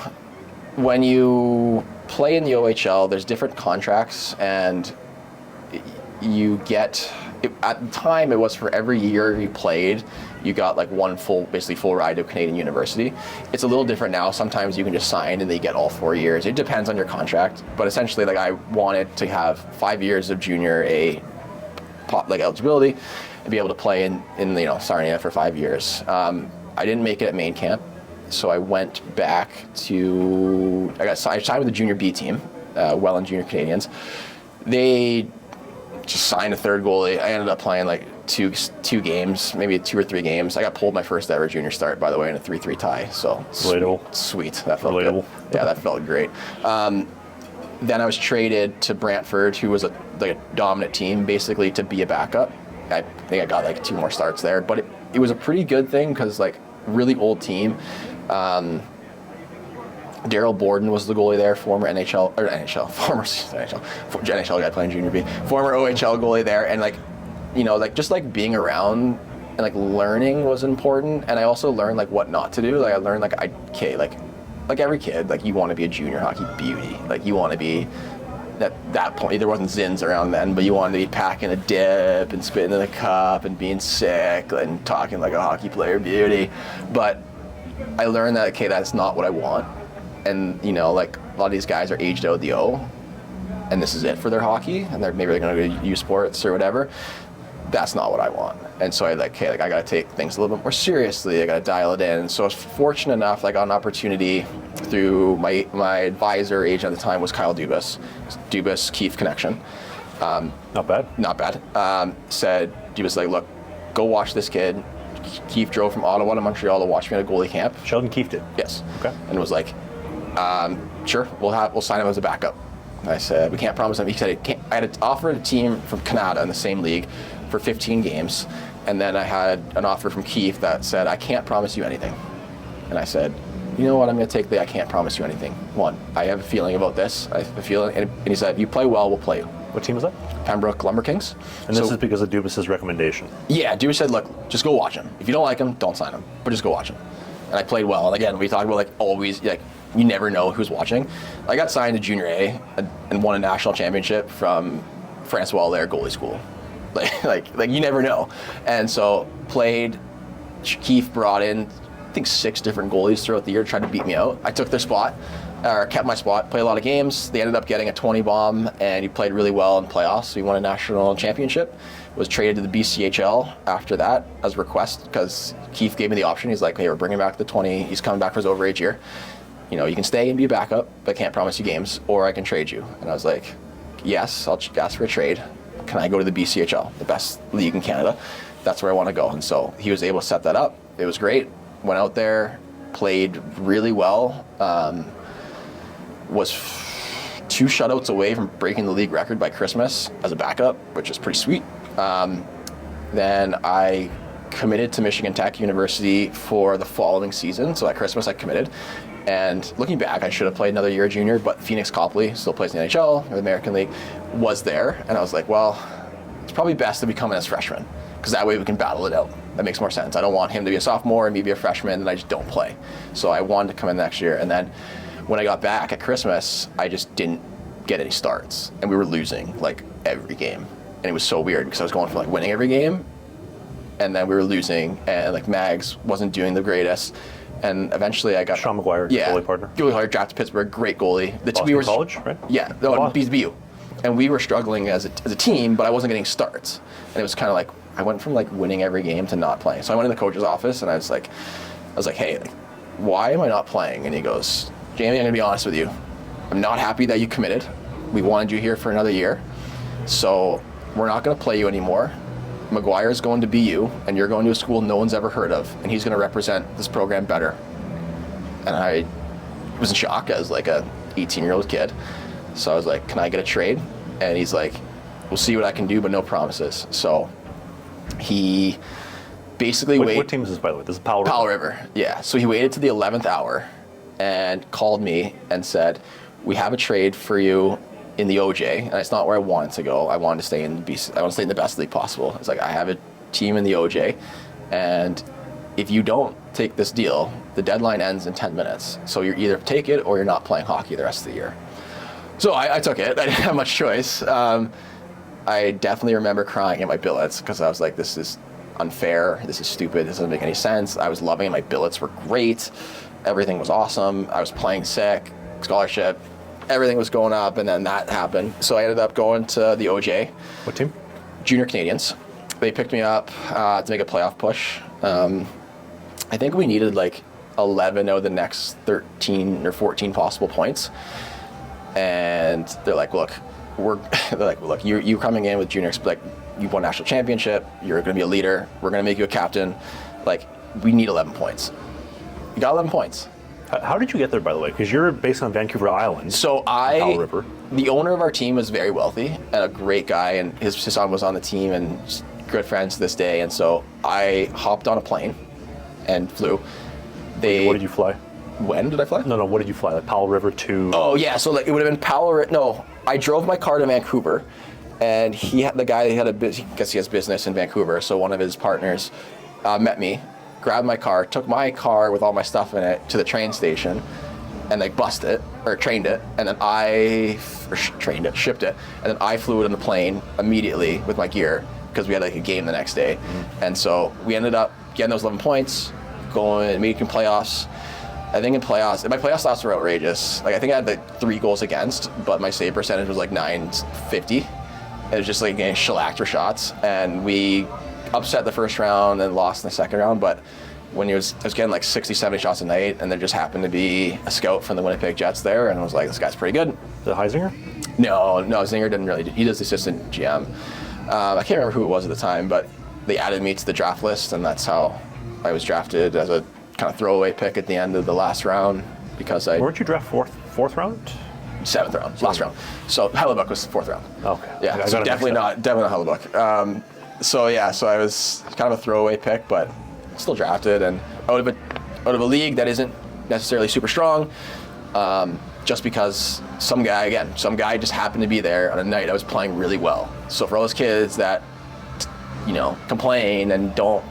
[SPEAKER 4] when you play in the OHL, there's different contracts, and you get, at the time it was for every year you played, you got like one basically full ride to a Canadian university. It's a little different now. Sometimes you can just sign and they get all 4 years. It depends on your contract, but essentially, like, I wanted to have 5 years of junior A eligibility and be able to play in Sarnia for 5 years. I didn't make it at main camp, so I went back to, I signed with the junior B team, Welland Junior Canadians. They just signed a third goalie. I ended up playing like two games, maybe 2 or 3 games. I got pulled my first ever junior start, by the way, in a 3-3 tie. So
[SPEAKER 3] relatable.
[SPEAKER 4] Sweet. That felt
[SPEAKER 3] relatable.
[SPEAKER 4] Good. Yeah, that felt great. Then I was traded to Brantford, who was a dominant team, basically to be a backup. I think I got like 2 more starts there, but it was a pretty good thing because, like, really old team. Daryl Borden was the goalie there, former NHL guy playing junior B, former OHL goalie there, and just being around and like learning was important. And I also learned like what not to do. Like I learned like every kid, like, you want to be a junior hockey beauty. Like, you want to be at that point, there wasn't Zins around then, but you wanted to be packing a dip and spitting in a cup and being sick and talking like a hockey player beauty. But I learned that, okay, that's not what I want. And, like, a lot of these guys are aged out of the O, and this is it for their hockey, and maybe they're going to go to U Sports or whatever. That's not what I want. And so I I got to take things a little bit more seriously. I got to dial it in. So I was fortunate enough, I got an opportunity through my advisor, agent at the time was Kyle Dubas, Keefe connection.
[SPEAKER 3] Not bad.
[SPEAKER 4] Said, Dubas, like, look, go watch this kid. Keefe drove from Ottawa to Montreal to watch me at a goalie camp.
[SPEAKER 3] Sheldon Keefe did?
[SPEAKER 4] Yes.
[SPEAKER 3] Okay.
[SPEAKER 4] And was like, sure, we'll sign him as a backup. I said, we can't promise him. He said, I had offered a team from Canada in the same league for 15 games, and then I had an offer from Keefe that said, I can't promise you anything. And I said, you know what, I'm going to take the I can't promise you anything. One, I have a feeling about this. I have a feeling, and he said, you play well, we'll play you.
[SPEAKER 3] What team was that?
[SPEAKER 4] Pembroke Lumber Kings.
[SPEAKER 3] And this is because of Dubas' recommendation?
[SPEAKER 4] Yeah, Dubas said, look, just go watch him. If you don't like him, don't sign him, but just go watch him. And I played well. And again, we talked about, like, always, like, you never know who's watching. I got signed to Junior A and won a national championship from Francois Allaire goalie school. Like you never know. And so played. Keefe brought in, I think, 6 different goalies throughout the year, tried to beat me out. I took their spot, or kept my spot, played a lot of games. They ended up getting a 20 bomb, and he played really well in playoffs. So he won a national championship. Was traded to the BCHL after that as a request because Keefe gave me the option. He's like, hey, we're bringing back the 20. He's coming back for his overage year. You can stay and be a backup, but I can't promise you games, or I can trade you. And I was like, yes, I'll ask for a trade. Can I go to the BCHL, the best league in Canada? That's where I want to go. And so he was able to set that up. It was great. Went out there, played really well. Was 2 shutouts away from breaking the league record by Christmas as a backup, which is pretty sweet. Then I committed to Michigan Tech University for the following season. So at Christmas, I committed. And looking back, I should have played another year junior, but Phoenix Copley still plays in the NHL, or the American League, was there. And I was like, well, it's probably best to become as freshman, because that way we can battle it out. That makes more sense. I don't want him to be a sophomore and me be a freshman and I just don't play. So I wanted to come in next year. And then when I got back at Christmas, I just didn't get any starts. And we were losing like every game. And it was so weird because I was going for like winning every game, and then we were losing, and like Mags wasn't doing the greatest. And eventually I got
[SPEAKER 3] Sean McGuire, goalie partner.
[SPEAKER 4] Goalie partner, drafted Pittsburgh, great goalie.
[SPEAKER 3] Boston College, right?
[SPEAKER 4] Yeah, BU. And we were struggling as a team, but I wasn't getting starts. And it was kind of like, I went from like winning every game to not playing. So I went in the coach's office and I was like, hey, like, why am I not playing? And he goes, Jamie, I'm gonna be honest with you. I'm not happy that you committed. We wanted you here for another year. So we're not gonna play you anymore. McGuire's going to BU, and you're going to a school no one's ever heard of, and he's going to represent this program better. And I was in shock as like a 18-year-old kid. So I was like, can I get a trade? And he's like, we'll see what I can do, but no promises. So he basically waited.
[SPEAKER 3] What team is this, by the way? This is Powell River.
[SPEAKER 4] Powell River, yeah. So he waited to the 11th hour and called me and said, we have a trade for you in the OJ, and it's not where I wanted to go. I wanted to stay in the best league possible. It's like, I have a team in the OJ, and if you don't take this deal, the deadline ends in 10 minutes. So you're either take it or you're not playing hockey the rest of the year. So I took it. I didn't have much choice. I definitely remember crying in my billets because I was like, this is unfair. This is stupid. This doesn't make any sense. I was loving it. My billets were great. Everything was awesome. I was playing sick, scholarship. Everything was going up, and then that happened. So I ended up going to the OJ.
[SPEAKER 3] What team?
[SPEAKER 4] Junior Canadians. They picked me up to make a playoff push. I think we needed like 11 out of the next 13 or 14 possible points. And they're like, look, you're coming in with juniors, like, you've won national championship, you're going to be a leader, we're going to make you a captain. Like, we need 11 points. You got 11 points.
[SPEAKER 3] How did you get there, by the way? Because you're based on Vancouver Island.
[SPEAKER 4] So
[SPEAKER 3] Powell River.
[SPEAKER 4] The owner of our team was very wealthy and a great guy, and his son was on the team and just good friends to this day. And so I hopped on a plane and flew.
[SPEAKER 3] What did you fly?
[SPEAKER 4] When did I fly?
[SPEAKER 3] No, what did you fly? Like Powell River to...
[SPEAKER 4] Oh, yeah, so like it would have been Powell... No, I drove my car to Vancouver, and the guy had I guess he has business in Vancouver, so one of his partners met me, grabbed my car, took my car with all my stuff in it to the train station, and they trained it, and then shipped it, and then I flew it on the plane immediately with my gear, because we had like a game the next day. And so we ended up getting those 11 points, going and making playoffs. I think in playoffs, my playoff stats were outrageous. Like, I think I had like 3 goals against, but my save percentage was like .950. It was just like getting shellacked for shots, and we upset the first round and lost in the second round. But when I was getting like 60, 70 shots a night, and there just happened to be a scout from the Winnipeg Jets there, and I was like, this guy's pretty good.
[SPEAKER 3] The Heisinger?
[SPEAKER 4] No, Zinger didn't really. He does the assistant GM. I can't remember who it was at the time, but they added me to the draft list, and that's how I was drafted as a kind of throwaway pick at the end of the last round, because
[SPEAKER 3] Weren't you draft fourth round?
[SPEAKER 4] 7th round, last round. So Hellebuck was the 4th round.
[SPEAKER 3] Okay.
[SPEAKER 4] Yeah, so definitely not Hellebuck. So I was kind of a throwaway pick, but still drafted, and out of a league that isn't necessarily super strong, just because some guy just happened to be there on a night I was playing really well. So for all those kids that, complain and don't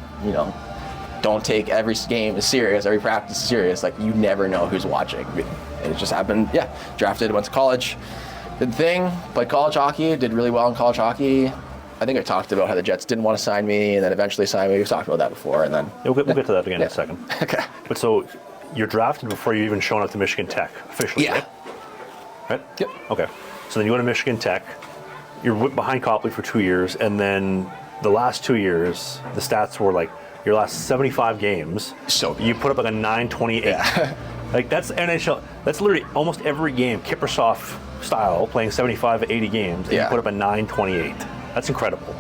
[SPEAKER 4] take every game as serious, every practice as serious, like, you never know who's watching. And it just happened, drafted, went to college, did the thing, played college hockey, did really well in college hockey. I think I talked about how the Jets didn't want to sign me and then eventually signed me. We've talked about that before, and then...
[SPEAKER 3] We'll get to that again in a second.
[SPEAKER 4] Okay.
[SPEAKER 3] But so, you're drafted before you even shown up to Michigan Tech, officially,
[SPEAKER 4] Yeah.
[SPEAKER 3] Right?
[SPEAKER 4] Yep.
[SPEAKER 3] Okay. So then you go to Michigan Tech, you're behind Copley for 2 years, and then the last 2 years, the stats were like, your last 75 games,
[SPEAKER 4] So
[SPEAKER 3] you put up like a 928.
[SPEAKER 4] Yeah.
[SPEAKER 3] Like, that's NHL. That's literally almost every game, Kiprusoff style, playing 75, 80 games, and you put up a 928. That's incredible.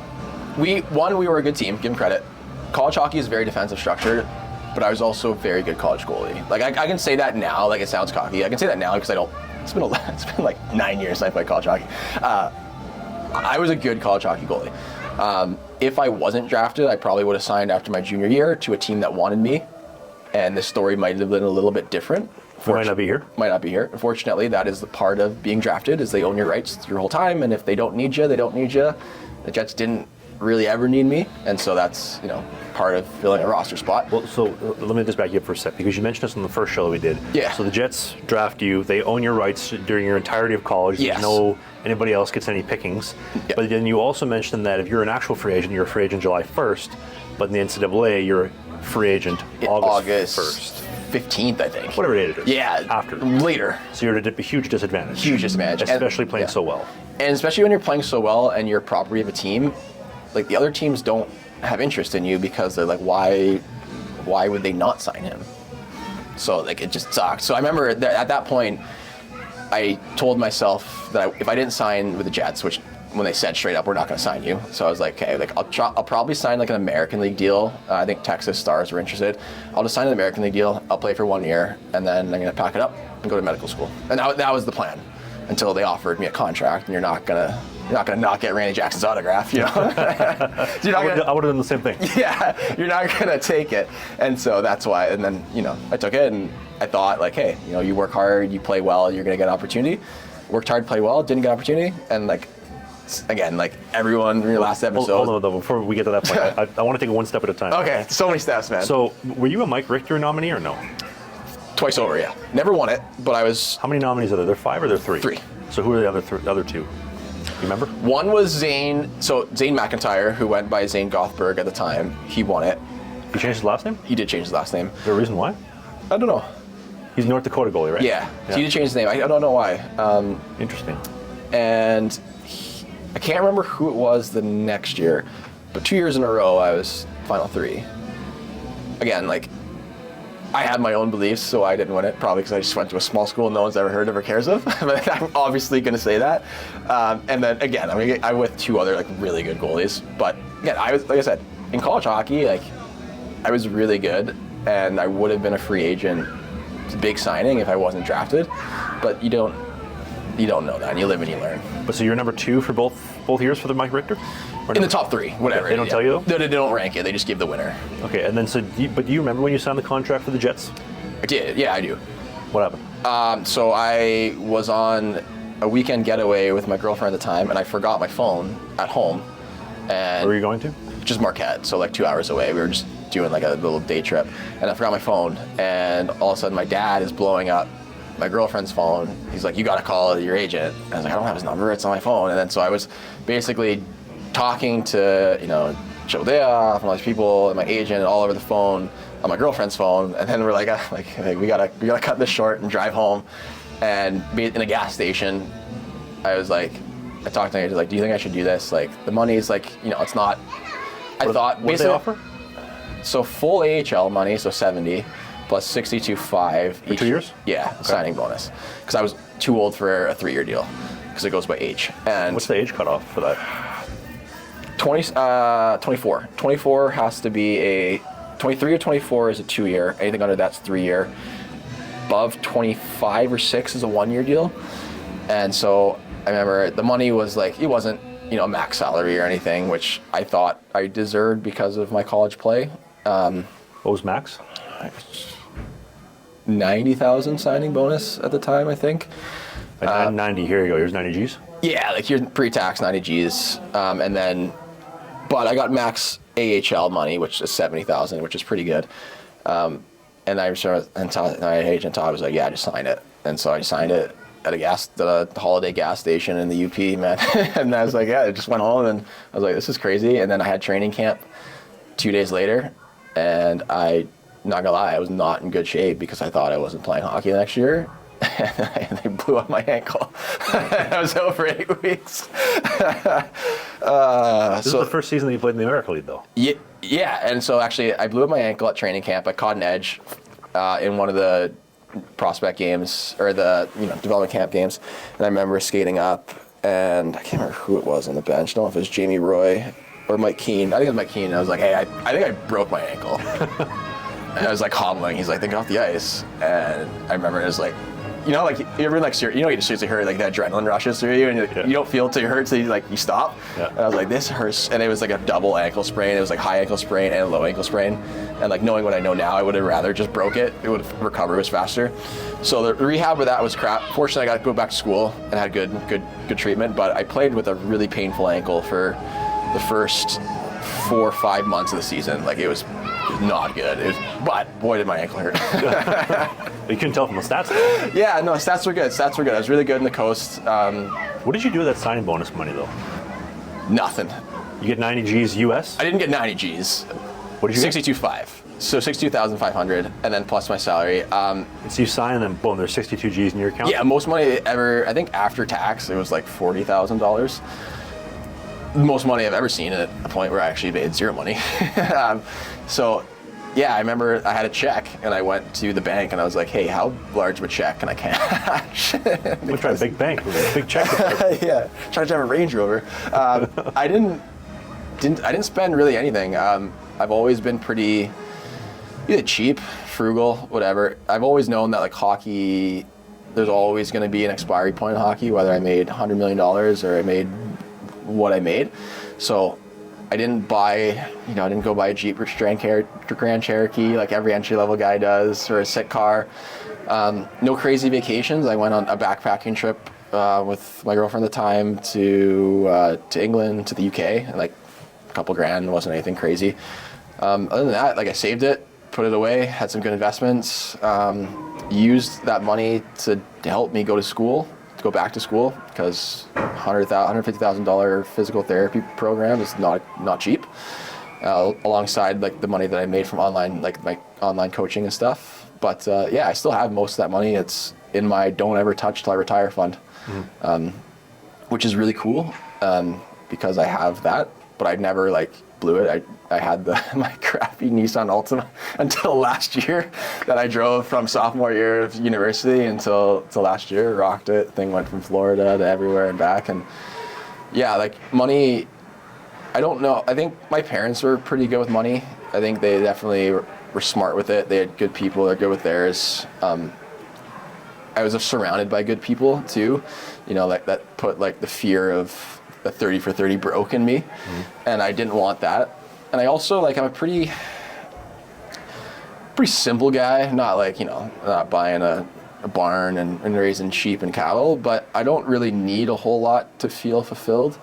[SPEAKER 4] We were a good team, give them credit. College hockey is very defensive structured, but I was also a very good college goalie. Like, I can say that now, like, it sounds cocky. I can say that now because it's been like 9 years since I played college hockey. I was a good college hockey goalie. If I wasn't drafted, I probably would have signed after my junior year to a team that wanted me, and the story might have been a little bit different.
[SPEAKER 3] Might not be here.
[SPEAKER 4] Might not be here. Unfortunately, that is the part of being drafted, is they own your rights your whole time, and if they don't need you, they don't need you. The Jets didn't really ever need me, and so that's part of filling a roster spot.
[SPEAKER 3] Well, so let me just back you up for a sec, because you mentioned this on the first show that we did.
[SPEAKER 4] Yeah.
[SPEAKER 3] So the Jets draft you, they own your rights during your entirety of college.
[SPEAKER 4] Yes.
[SPEAKER 3] There's no anybody else gets any pickings.
[SPEAKER 4] Yep.
[SPEAKER 3] But then you also mentioned that if you're an actual free agent, you're a free agent July 1st, but in the NCAA, you're a free agent August 1st.
[SPEAKER 4] 15th, I think.
[SPEAKER 3] Whatever date it is.
[SPEAKER 4] Yeah.
[SPEAKER 3] After.
[SPEAKER 4] Later.
[SPEAKER 3] So you're at a huge disadvantage.
[SPEAKER 4] Huge disadvantage.
[SPEAKER 3] Especially playing so well.
[SPEAKER 4] And especially when you're playing so well and you're property of a team, like, the other teams don't have interest in you because they're like, why would they not sign him? So, like, it just sucked. So I remember at that point, I told myself that if I didn't sign with the Jets, which when they said straight up, we're not going to sign you. So I was like, okay, like, I'll probably sign like an American League deal. I think Texas Stars were interested. I'll just sign an American League deal. I'll play for 1 year, and then I'm going to pack it up and go to medical school. And that was the plan. until they offered me a contract, and you're not gonna not get Randy Jackson's autograph, you know.
[SPEAKER 3] I would have done the same thing.
[SPEAKER 4] Yeah, you're not gonna take it, and so that's why. And then I took it, and I thought like, hey, you work hard, you play well, you're gonna get an opportunity. Worked hard, played well, didn't get an opportunity, and like again, like everyone in your last episode.
[SPEAKER 3] Hold on, though, before we get to that point, I want to take it one step at a time.
[SPEAKER 4] Okay, so many steps, man.
[SPEAKER 3] So, were you a Mike Richter nominee or no?
[SPEAKER 4] Twice over, yeah. Never won it, but I was.
[SPEAKER 3] How many nominees are there? There 5 or there 3?
[SPEAKER 4] 3.
[SPEAKER 3] So who are the other 2? You remember?
[SPEAKER 4] One was Zane. So Zane McIntyre, who went by Zane Gothberg at the time, he won it.
[SPEAKER 3] He changed his last name?
[SPEAKER 4] He did change his last name.
[SPEAKER 3] Is there a reason why?
[SPEAKER 4] I don't know.
[SPEAKER 3] He's North Dakota goalie, right?
[SPEAKER 4] Yeah. So he did change his name. I don't know why.
[SPEAKER 3] Interesting.
[SPEAKER 4] And I can't remember who it was the next year, but 2 years in a row I was Final 3. Again, like, I had my own beliefs, so I didn't win it, probably because I just went to a small school no one's ever heard of or cares of. But I'm obviously going to say that. And then again, I'm with 2 other like really good goalies. But again, I was, like I said, in college hockey, like I was really good, and I would have been a free agent, big signing if I wasn't drafted. But you don't know that. You live and you learn.
[SPEAKER 3] But so you're number 2 for both years for the Mike Richter?
[SPEAKER 4] In the top 3, whatever.
[SPEAKER 3] They don't tell you though?
[SPEAKER 4] They don't rank it. They just give the winner.
[SPEAKER 3] Okay, and then but do you remember when you signed the contract for the Jets?
[SPEAKER 4] I did. Yeah, I do.
[SPEAKER 3] What happened?
[SPEAKER 4] So I was on a weekend getaway with my girlfriend at the time, and I forgot my phone at home. And
[SPEAKER 3] Where were you going to?
[SPEAKER 4] Just Marquette, so like 2 hours away. We were just doing like a little day trip, and I forgot my phone. And all of a sudden, my dad is blowing up my girlfriend's phone. He's like, "You got to call your agent." And I was like, "I don't have his number. It's on my phone." And then so I was basically talking to Joe Dayoff and all these people and my agent all over the phone on my girlfriend's phone, and then we're like we gotta cut this short and drive home. And in a gas station, I talked to my agent, like, "Do you think I should do this? Like, the money is like, it's not."
[SPEAKER 3] What did they offer?
[SPEAKER 4] So full AHL money, so 70 plus 62.5
[SPEAKER 3] for 2 years.
[SPEAKER 4] Yeah, okay. Signing bonus, because I was too old for a 3-year because it goes by age. And
[SPEAKER 3] what's the age cutoff for that?
[SPEAKER 4] 24. 24 has to be a 23 or 24 is a 2-year. Anything under that's 3-year. Above 25 or 6 is a 1-year deal. And so I remember the money was like, it wasn't a max salary or anything, which I thought I deserved because of my college play.
[SPEAKER 3] What was max?
[SPEAKER 4] 90,000 signing bonus at the time, I think.
[SPEAKER 3] 90. Here you go. Here's 90 G's.
[SPEAKER 4] Yeah, like here's pre-tax 90 G's, and then, but I got max AHL money, which is 70,000, which is pretty good. And I remember, and my agent Todd was like, "Yeah, just sign it." And so I signed it at the holiday gas station in the UP, man. And I was like, "Yeah," I just went home, and I was like, "This is crazy." And then I had training camp 2 days later, and not gonna lie, I was not in good shape because I thought I wasn't playing hockey next year. And they blew up my ankle. I was out for 8 weeks.
[SPEAKER 3] This is the first season that you played in the American League, though.
[SPEAKER 4] Yeah, and so actually I blew up my ankle at training camp. I caught an edge in one of the prospect games, or the development camp games, and I remember skating up, and I can't remember who it was on the bench. I don't know if it was Jamie Roy or Mike Keane. I think it was Mike Keane. I was like, "Hey, I think I broke my ankle." And I was like hobbling. He's like, "Then get off the ice." And I remember it was like, like you ever like you seriously hurt, like that adrenaline rushes through you, and you don't feel it till you hurt, so you stop. Yeah. And I was like, "This hurts," and it was like a double ankle sprain. It was like high ankle sprain and a low ankle sprain. And like knowing what I know now, I would have rather just broke it. It would have recovered was faster. So the rehab with that was crap. Fortunately, I got to go back to school and had good treatment. But I played with a really painful ankle for the first 4 or 5 months of the season. Like it was not good. But boy, did my ankle hurt.
[SPEAKER 3] You couldn't tell from the stats?
[SPEAKER 4] Yeah, no, stats were good. I was really good in the coast.
[SPEAKER 3] What did you do with that signing bonus money, though?
[SPEAKER 4] Nothing.
[SPEAKER 3] You get 90 G's US?
[SPEAKER 4] I didn't get 90 G's.
[SPEAKER 3] What did you get?
[SPEAKER 4] 62.5. So 62,500, and then plus my salary.
[SPEAKER 3] So you sign and then boom, there's 62 G's in your account?
[SPEAKER 4] Yeah, most money ever, I think after tax, it was like $40,000. Most money I've ever seen at a point where I actually made zero money. So, yeah, I remember I had a check, and I went to the bank, and I was like, "Hey, how large of a check can I cash?"
[SPEAKER 3] We're trying a big bank, big check.
[SPEAKER 4] Yeah, trying to drive a Range Rover. I didn't spend really anything. I've always been pretty either cheap, frugal, whatever. I've always known that like hockey there's always going to be an expiry point in hockey, whether I made $100 million or I made what I made. So I didn't buy, I didn't go buy a Jeep or Grand Cherokee like every entry-level guy does, or a sick car. No crazy vacations. I went on a backpacking trip with my girlfriend at the time to England, to the UK, and like a couple grand, wasn't anything crazy. Other than that, like I saved it, put it away, had some good investments, used that money to help me go back to school, because $150,000 physical therapy program is not cheap. Alongside like the money that I made from online, like my online coaching and stuff. But yeah, I still have most of that money. It's in my don't ever touch till I retire fund, which is really cool because I have that, but I never like blew it. I had my crappy Nissan Altima until last year that I drove from sophomore year of university until last year. Rocked it. Thing went from Florida to everywhere and back. And yeah, like money, I don't know. I think my parents were pretty good with money. I think they definitely were smart with it. They had good people. They're good with theirs. I was surrounded by good people too. Like that put like the fear of the 30 for 30 broke in me, and I didn't want that. And I also like I'm a pretty simple guy. Not like not buying a barn and raising sheep and cattle, but I don't really need a whole lot to feel fulfilled.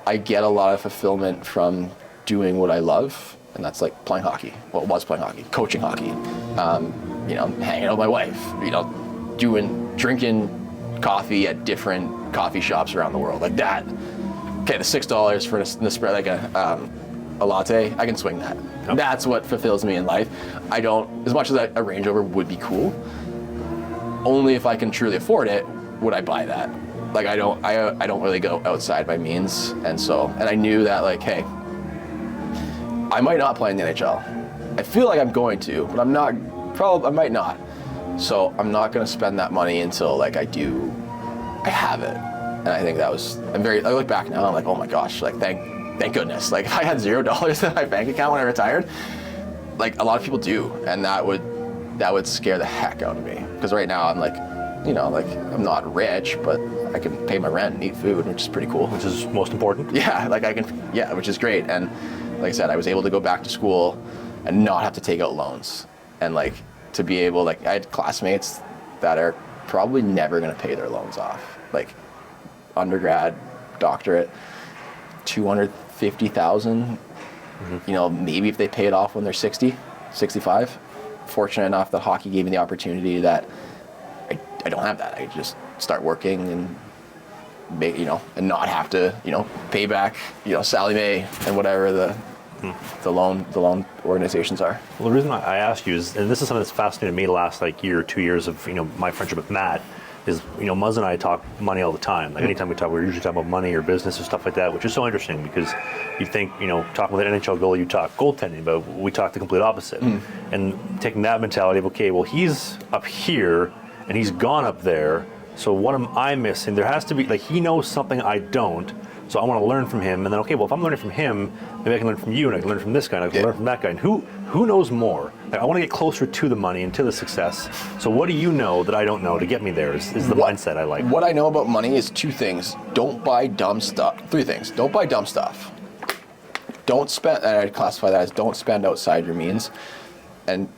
[SPEAKER 4] I get a lot of fulfillment from doing what I love, and that's like playing hockey. Well, it was playing hockey, coaching hockey, hanging out with my wife, drinking coffee at different coffee shops around the world, like that. Okay, the $6 for the spread, like a latte, I can swing that. Yep. That's what fulfills me in life. I don't, as much as a Range Rover would be cool, only if I can truly afford it would I buy that. Like I don't really go outside my means, and I knew that like, hey, I might not play in the NHL. I feel like I'm going to, but I'm not. I might not. So I'm not going to spend that money until like I have it. And I think I look back now, I'm like, oh my gosh, like thank goodness. Like if I had $0 in my bank account when I retired, like a lot of people do, and that would scare the heck out of me. Because right now I'm like, like I'm not rich, but I can pay my rent and eat food, which is pretty cool.
[SPEAKER 3] Which is most important.
[SPEAKER 4] Yeah, like which is great. And like I said, I was able to go back to school and not have to take out loans. And like to be able, like I had classmates that are probably never going to pay their loans off. Like undergrad, doctorate, $250,000. Maybe if they pay it off when they're 60, 65. Fortunate enough that hockey gave me the opportunity that I don't have that. I just start working and make, and not have to, pay back, Sally Mae and whatever the loan organizations are.
[SPEAKER 3] Well, the reason I ask you is, and this is something that's fascinated me the last like year or 2 years of my friendship with Matt, is Muzz and I talk money all the time. Like anytime we talk, we're usually talking about money or business or stuff like that, which is so interesting because you think talking with an NHL goalie, you talk goaltending, but we talk the complete opposite. And taking that mentality of okay, well he's up here and he's gone up there, so what am I missing? There has to be, like, he knows something I don't, so I want to learn from him. And then, okay, well, if I'm learning from him, maybe I can learn from you, and I can learn from this guy, and I can learn from that guy. And who knows more? Like, I want to get closer to the money and to the success. So what do you know that I don't know to get me there is the mindset I like.
[SPEAKER 4] What I know about money is 2 things. Don't buy dumb stuff. 3 things. Don't buy dumb stuff. Don't spend, and I'd classify that as don't spend outside your means. And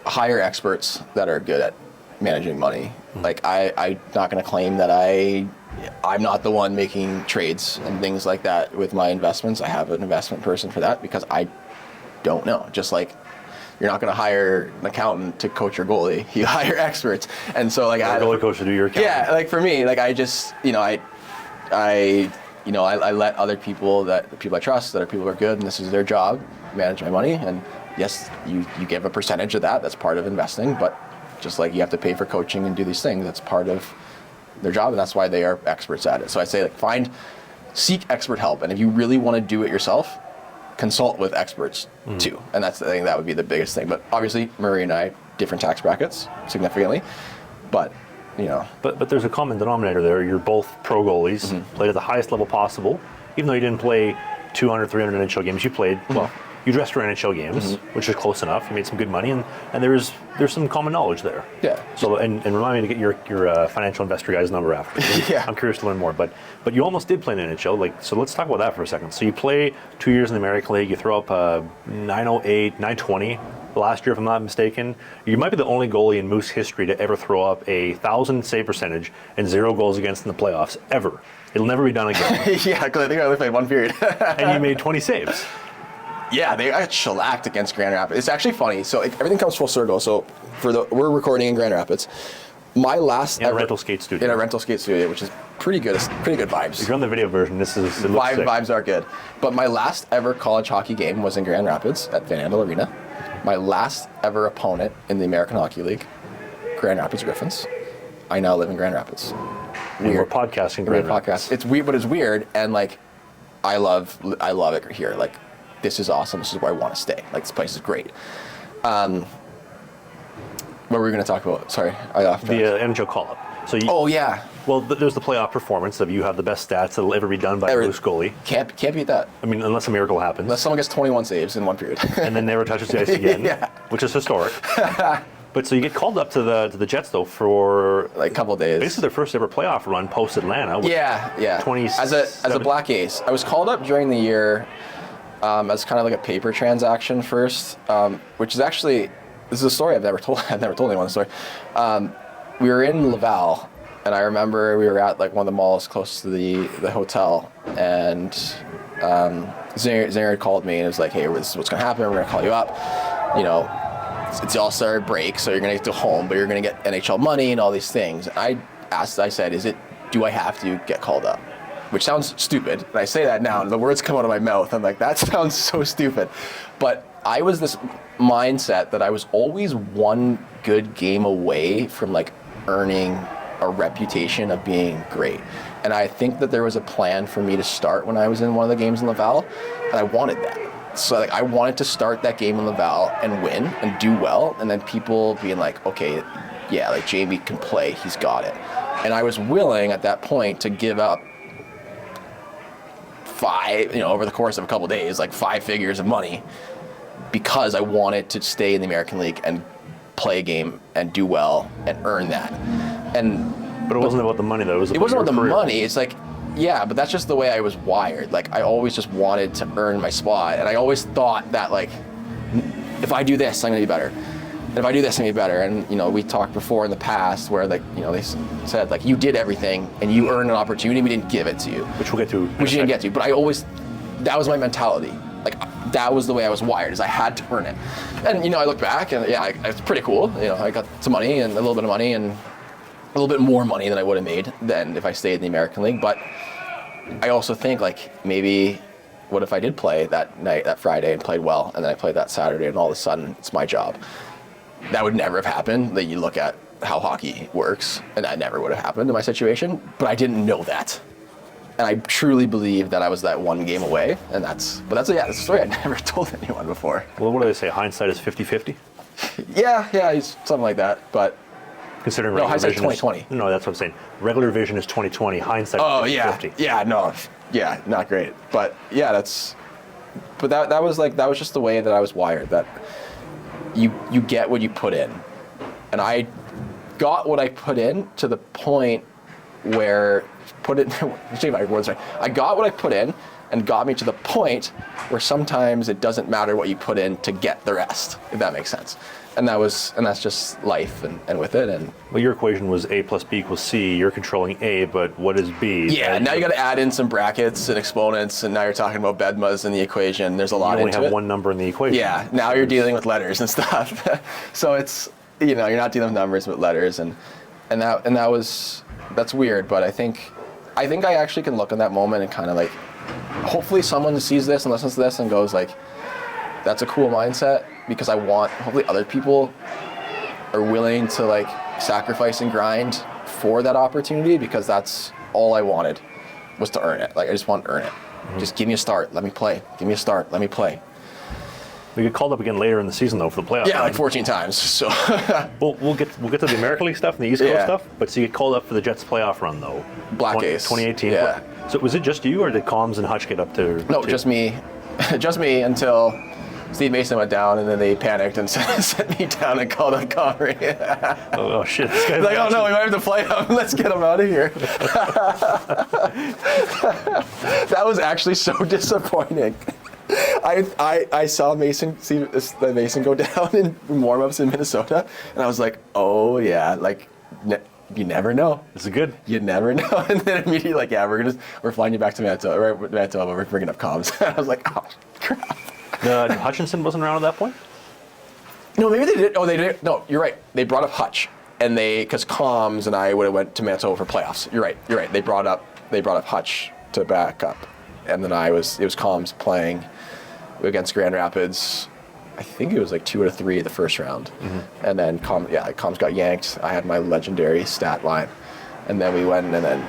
[SPEAKER 4] hire experts that are good at managing money. Like I'm not going to claim that I'm not the one making trades and things like that with my investments. I have an investment person for that because I don't know. Just like you're not going to hire an accountant to coach your goalie. You hire experts. And so like
[SPEAKER 3] a goalie coach to do your accounting.
[SPEAKER 4] Yeah, like for me, like I just, I let other people, the people I trust, that are people who are good and this is their job, manage my money. And yes, you give a percentage of that. That's part of investing, but just like you have to pay for coaching and do these things, that's part of their job, and that's why they are experts at it. So I say, like, seek expert help, and if you really want to do it yourself, consult with experts too. And that's the thing, that would be the biggest thing. But obviously, Murray and I, different tax brackets, significantly, but
[SPEAKER 3] But there's a common denominator there. You're both pro goalies, played at the highest level possible, even though you didn't play 200, 300 NHL games. You played, well, you dressed for NHL games, which is close enough. You made some good money, and there's some common knowledge there.
[SPEAKER 4] Yeah.
[SPEAKER 3] So and remind me to get your financial investor guy's number after.
[SPEAKER 4] Yeah.
[SPEAKER 3] I'm curious to learn more. But you almost did play in the NHL. Like, so let's talk about that for a second. So you play 2 years in the American League. You throw up 908, 920 last year, if I'm not mistaken. You might be the only goalie in Moose history to ever throw up 1,000 save percentage and 0 goals against in the playoffs ever. It'll never be done again.
[SPEAKER 4] Yeah, because I think I only played one period.
[SPEAKER 3] And you made 20 saves.
[SPEAKER 4] Yeah, they got shellacked against Grand Rapids. It's actually funny. So everything comes full circle. So we're recording in Grand Rapids. My last
[SPEAKER 3] In a rental skate studio.
[SPEAKER 4] In a rental skate studio, which is pretty good. Pretty good vibes.
[SPEAKER 3] If you're on the video version, it looks sick.
[SPEAKER 4] Vibes are good. But my last ever college hockey game was in Grand Rapids at Van Andel Arena. My last ever opponent in the American Hockey League, Grand Rapids Griffins. I now live in Grand Rapids.
[SPEAKER 3] And we're podcasting Grand Rapids.
[SPEAKER 4] It's weird, but it's weird, and like, I love it here. Like, this is awesome. This is where I want to stay. Like, this place is great. What were we going to talk about? Sorry, I off track.
[SPEAKER 3] The NHL call-up. So
[SPEAKER 4] Oh yeah.
[SPEAKER 3] Well, there's the playoff performance of you have the best stats that'll ever be done by a Moose goalie.
[SPEAKER 4] Can't beat that.
[SPEAKER 3] I mean, unless a miracle happens.
[SPEAKER 4] Unless someone gets 21 saves in one period.
[SPEAKER 3] And then never touches the ice again,
[SPEAKER 4] Yeah.
[SPEAKER 3] which is historic. But so you get called up to the Jets though for
[SPEAKER 4] like a couple of days.
[SPEAKER 3] Basically their first ever playoff run post Atlanta.
[SPEAKER 4] Yeah.
[SPEAKER 3] 27
[SPEAKER 4] As a black ace, I was called up during the year as kind of like a paper transaction first, which is actually, this is a story I've never told anyone the story. We were in Laval, and I remember we were at like one of the malls close to the hotel, and Zinger had called me and it was like, hey, this is what's going to happen. We're going to call you up. You know, it's the All-Star break, so you're going to get to home, but you're going to get NHL money and all these things. And I said, do I have to get called up? Which sounds stupid. And I say that now, and the words come out of my mouth. I'm like, that sounds so stupid. But I was this mindset that I was always one good game away from like earning a reputation of being great. And I think that there was a plan for me to start when I was in one of the games in Laval, and I wanted that. So like I wanted to start that game in Laval and win and do well, and then people being like, okay, yeah, like Jamie can play, he's got it. And I was willing at that point to give up over the course of a couple of days, like 5 figures of money, because I wanted to stay in the American League and play a game and do well and earn that.
[SPEAKER 3] But it wasn't about the money though.
[SPEAKER 4] It wasn't about the money. It's like, yeah, but that's just the way I was wired. Like, I always just wanted to earn my spot, and I always thought that like, if I do this, I'm gonna be better. And if I do this, I'm gonna be better. And you know, we talked before in the past where like, you know, they said like, you did everything and you earned an opportunity, we didn't give it to you.
[SPEAKER 3] Which we'll get to.
[SPEAKER 4] Which you didn't get to. But that was my mentality. Like, that was the way I was wired, is I had to earn it. And you know, I look back and yeah, it's pretty cool. You know, I got some money and a little bit of money and a little bit more money than I would have made than if I stayed in the American League. But I also think like, maybe what if I did play that night, that Friday, and played well, and then I played that Saturday, and all of a sudden it's my job. That would never have happened. That you look at how hockey works, and that never would have happened in my situation. But I didn't know that, and I truly believe that I was that one game away. And that's a story I never told anyone before.
[SPEAKER 3] Well, what do they say? Hindsight is 50-50?
[SPEAKER 4] Yeah, something like that. But
[SPEAKER 3] considering
[SPEAKER 4] no,
[SPEAKER 3] regular
[SPEAKER 4] hindsight's
[SPEAKER 3] vision
[SPEAKER 4] 20/20.
[SPEAKER 3] No, that's what I'm saying. Regular vision is 20/20. Hindsight is 50-50.
[SPEAKER 4] Yeah, no, yeah, not great. But yeah, that was just the way that I was wired. That you get what you put in, and I got what I put in to the point where I got what I put in, and got me to the point where sometimes it doesn't matter what you put in to get the rest, if that makes sense. And that's just life, and with it. And
[SPEAKER 3] well, your equation was A plus B equals C. You're controlling A, but what is B?
[SPEAKER 4] Yeah, now you got to add in some brackets and exponents, and now you're talking about bedmas in the equation. There's a lot into it.
[SPEAKER 3] You only have one number in the equation.
[SPEAKER 4] Yeah, now you're dealing with letters and stuff. So it's, you know, you're not dealing with numbers but letters, and that's weird. But I think I actually can look in that moment and kind of like, hopefully someone sees this and listens to this and goes like, that's a cool mindset, because hopefully other people are willing to like sacrifice and grind for that opportunity, because that's all I wanted, was to earn it. Like, I just want to earn it. Mm-hmm. Just give me a start, let me play. Give me a start, let me play.
[SPEAKER 3] We get called up again later in the season though for the playoffs.
[SPEAKER 4] Yeah, like 14 times. So
[SPEAKER 3] we'll get to the American League stuff and the East Coast stuff. But so you get called up for the Jets playoff run though.
[SPEAKER 4] Black Ace.
[SPEAKER 3] 2018.
[SPEAKER 4] Yeah.
[SPEAKER 3] So was it just you, or did Combs and Hutch get up to?
[SPEAKER 4] No, just me. Just me until Steve Mason went down, and then they panicked and sent me down and called out Comrie.
[SPEAKER 3] Oh shit! This guy's
[SPEAKER 4] Like, oh no, we might have to play him. Let's get him out of here. That was actually so disappointing. I saw Mason go down in warm-ups in Minnesota, and I was like, oh yeah, like you never know.
[SPEAKER 3] This is good.
[SPEAKER 4] You never know. And then immediately like, yeah, we're flying you back to Manitoba. We're bringing up comms. And I was like, oh crap.
[SPEAKER 3] Hutchinson wasn't around at that point?
[SPEAKER 4] No, maybe they did. Oh, they did. No, you're right. They brought up Hutch, and because Comms and I would have went to Manitoba for playoffs. You're right. They brought up Hutch to back up, and then it was Comms playing against Grand Rapids. I think it was like 2 out of 3 the first round, and then Comms got yanked. I had my legendary stat line, and then we went and then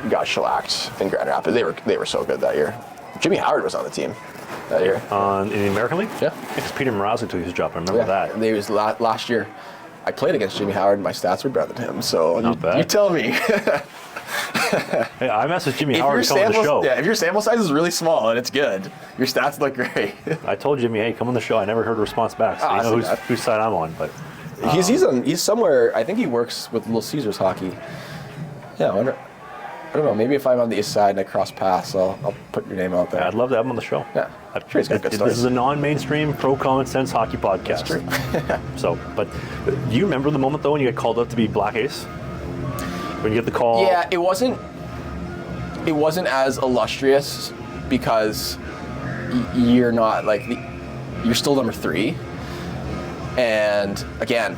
[SPEAKER 4] got shellacked in Grand Rapids. They were so good that year. Jimmy Howard was on the team that year.
[SPEAKER 3] In the American League?
[SPEAKER 4] Yeah.
[SPEAKER 3] Because Peter Mrazek took his job. I remember that.
[SPEAKER 4] It was last year. I played against Jimmy Howard, and my stats were better than him. So
[SPEAKER 3] Not bad.
[SPEAKER 4] You tell me.
[SPEAKER 3] Hey, I messaged Jimmy Howard to come on the show.
[SPEAKER 4] Yeah, if your sample size is really small and it's good, your stats look great.
[SPEAKER 3] I told Jimmy, hey, come on the show. I never heard a response back, so you know whose side I'm on. But
[SPEAKER 4] He's somewhere. I think he works with Little Caesars hockey. Yeah, I don't know. Maybe if I'm on the east side and I cross paths, I'll put your name out there.
[SPEAKER 3] I'd love to have him on the show.
[SPEAKER 4] Yeah, I'm sure he's got good stories.
[SPEAKER 3] This is a non-mainstream, pro common sense hockey podcast.
[SPEAKER 4] That's true.
[SPEAKER 3] So, but do you remember the moment though when you got called up to be Black Ace? When you get the call?
[SPEAKER 4] Yeah, it wasn't as illustrious because you're not you're still number 3. And again,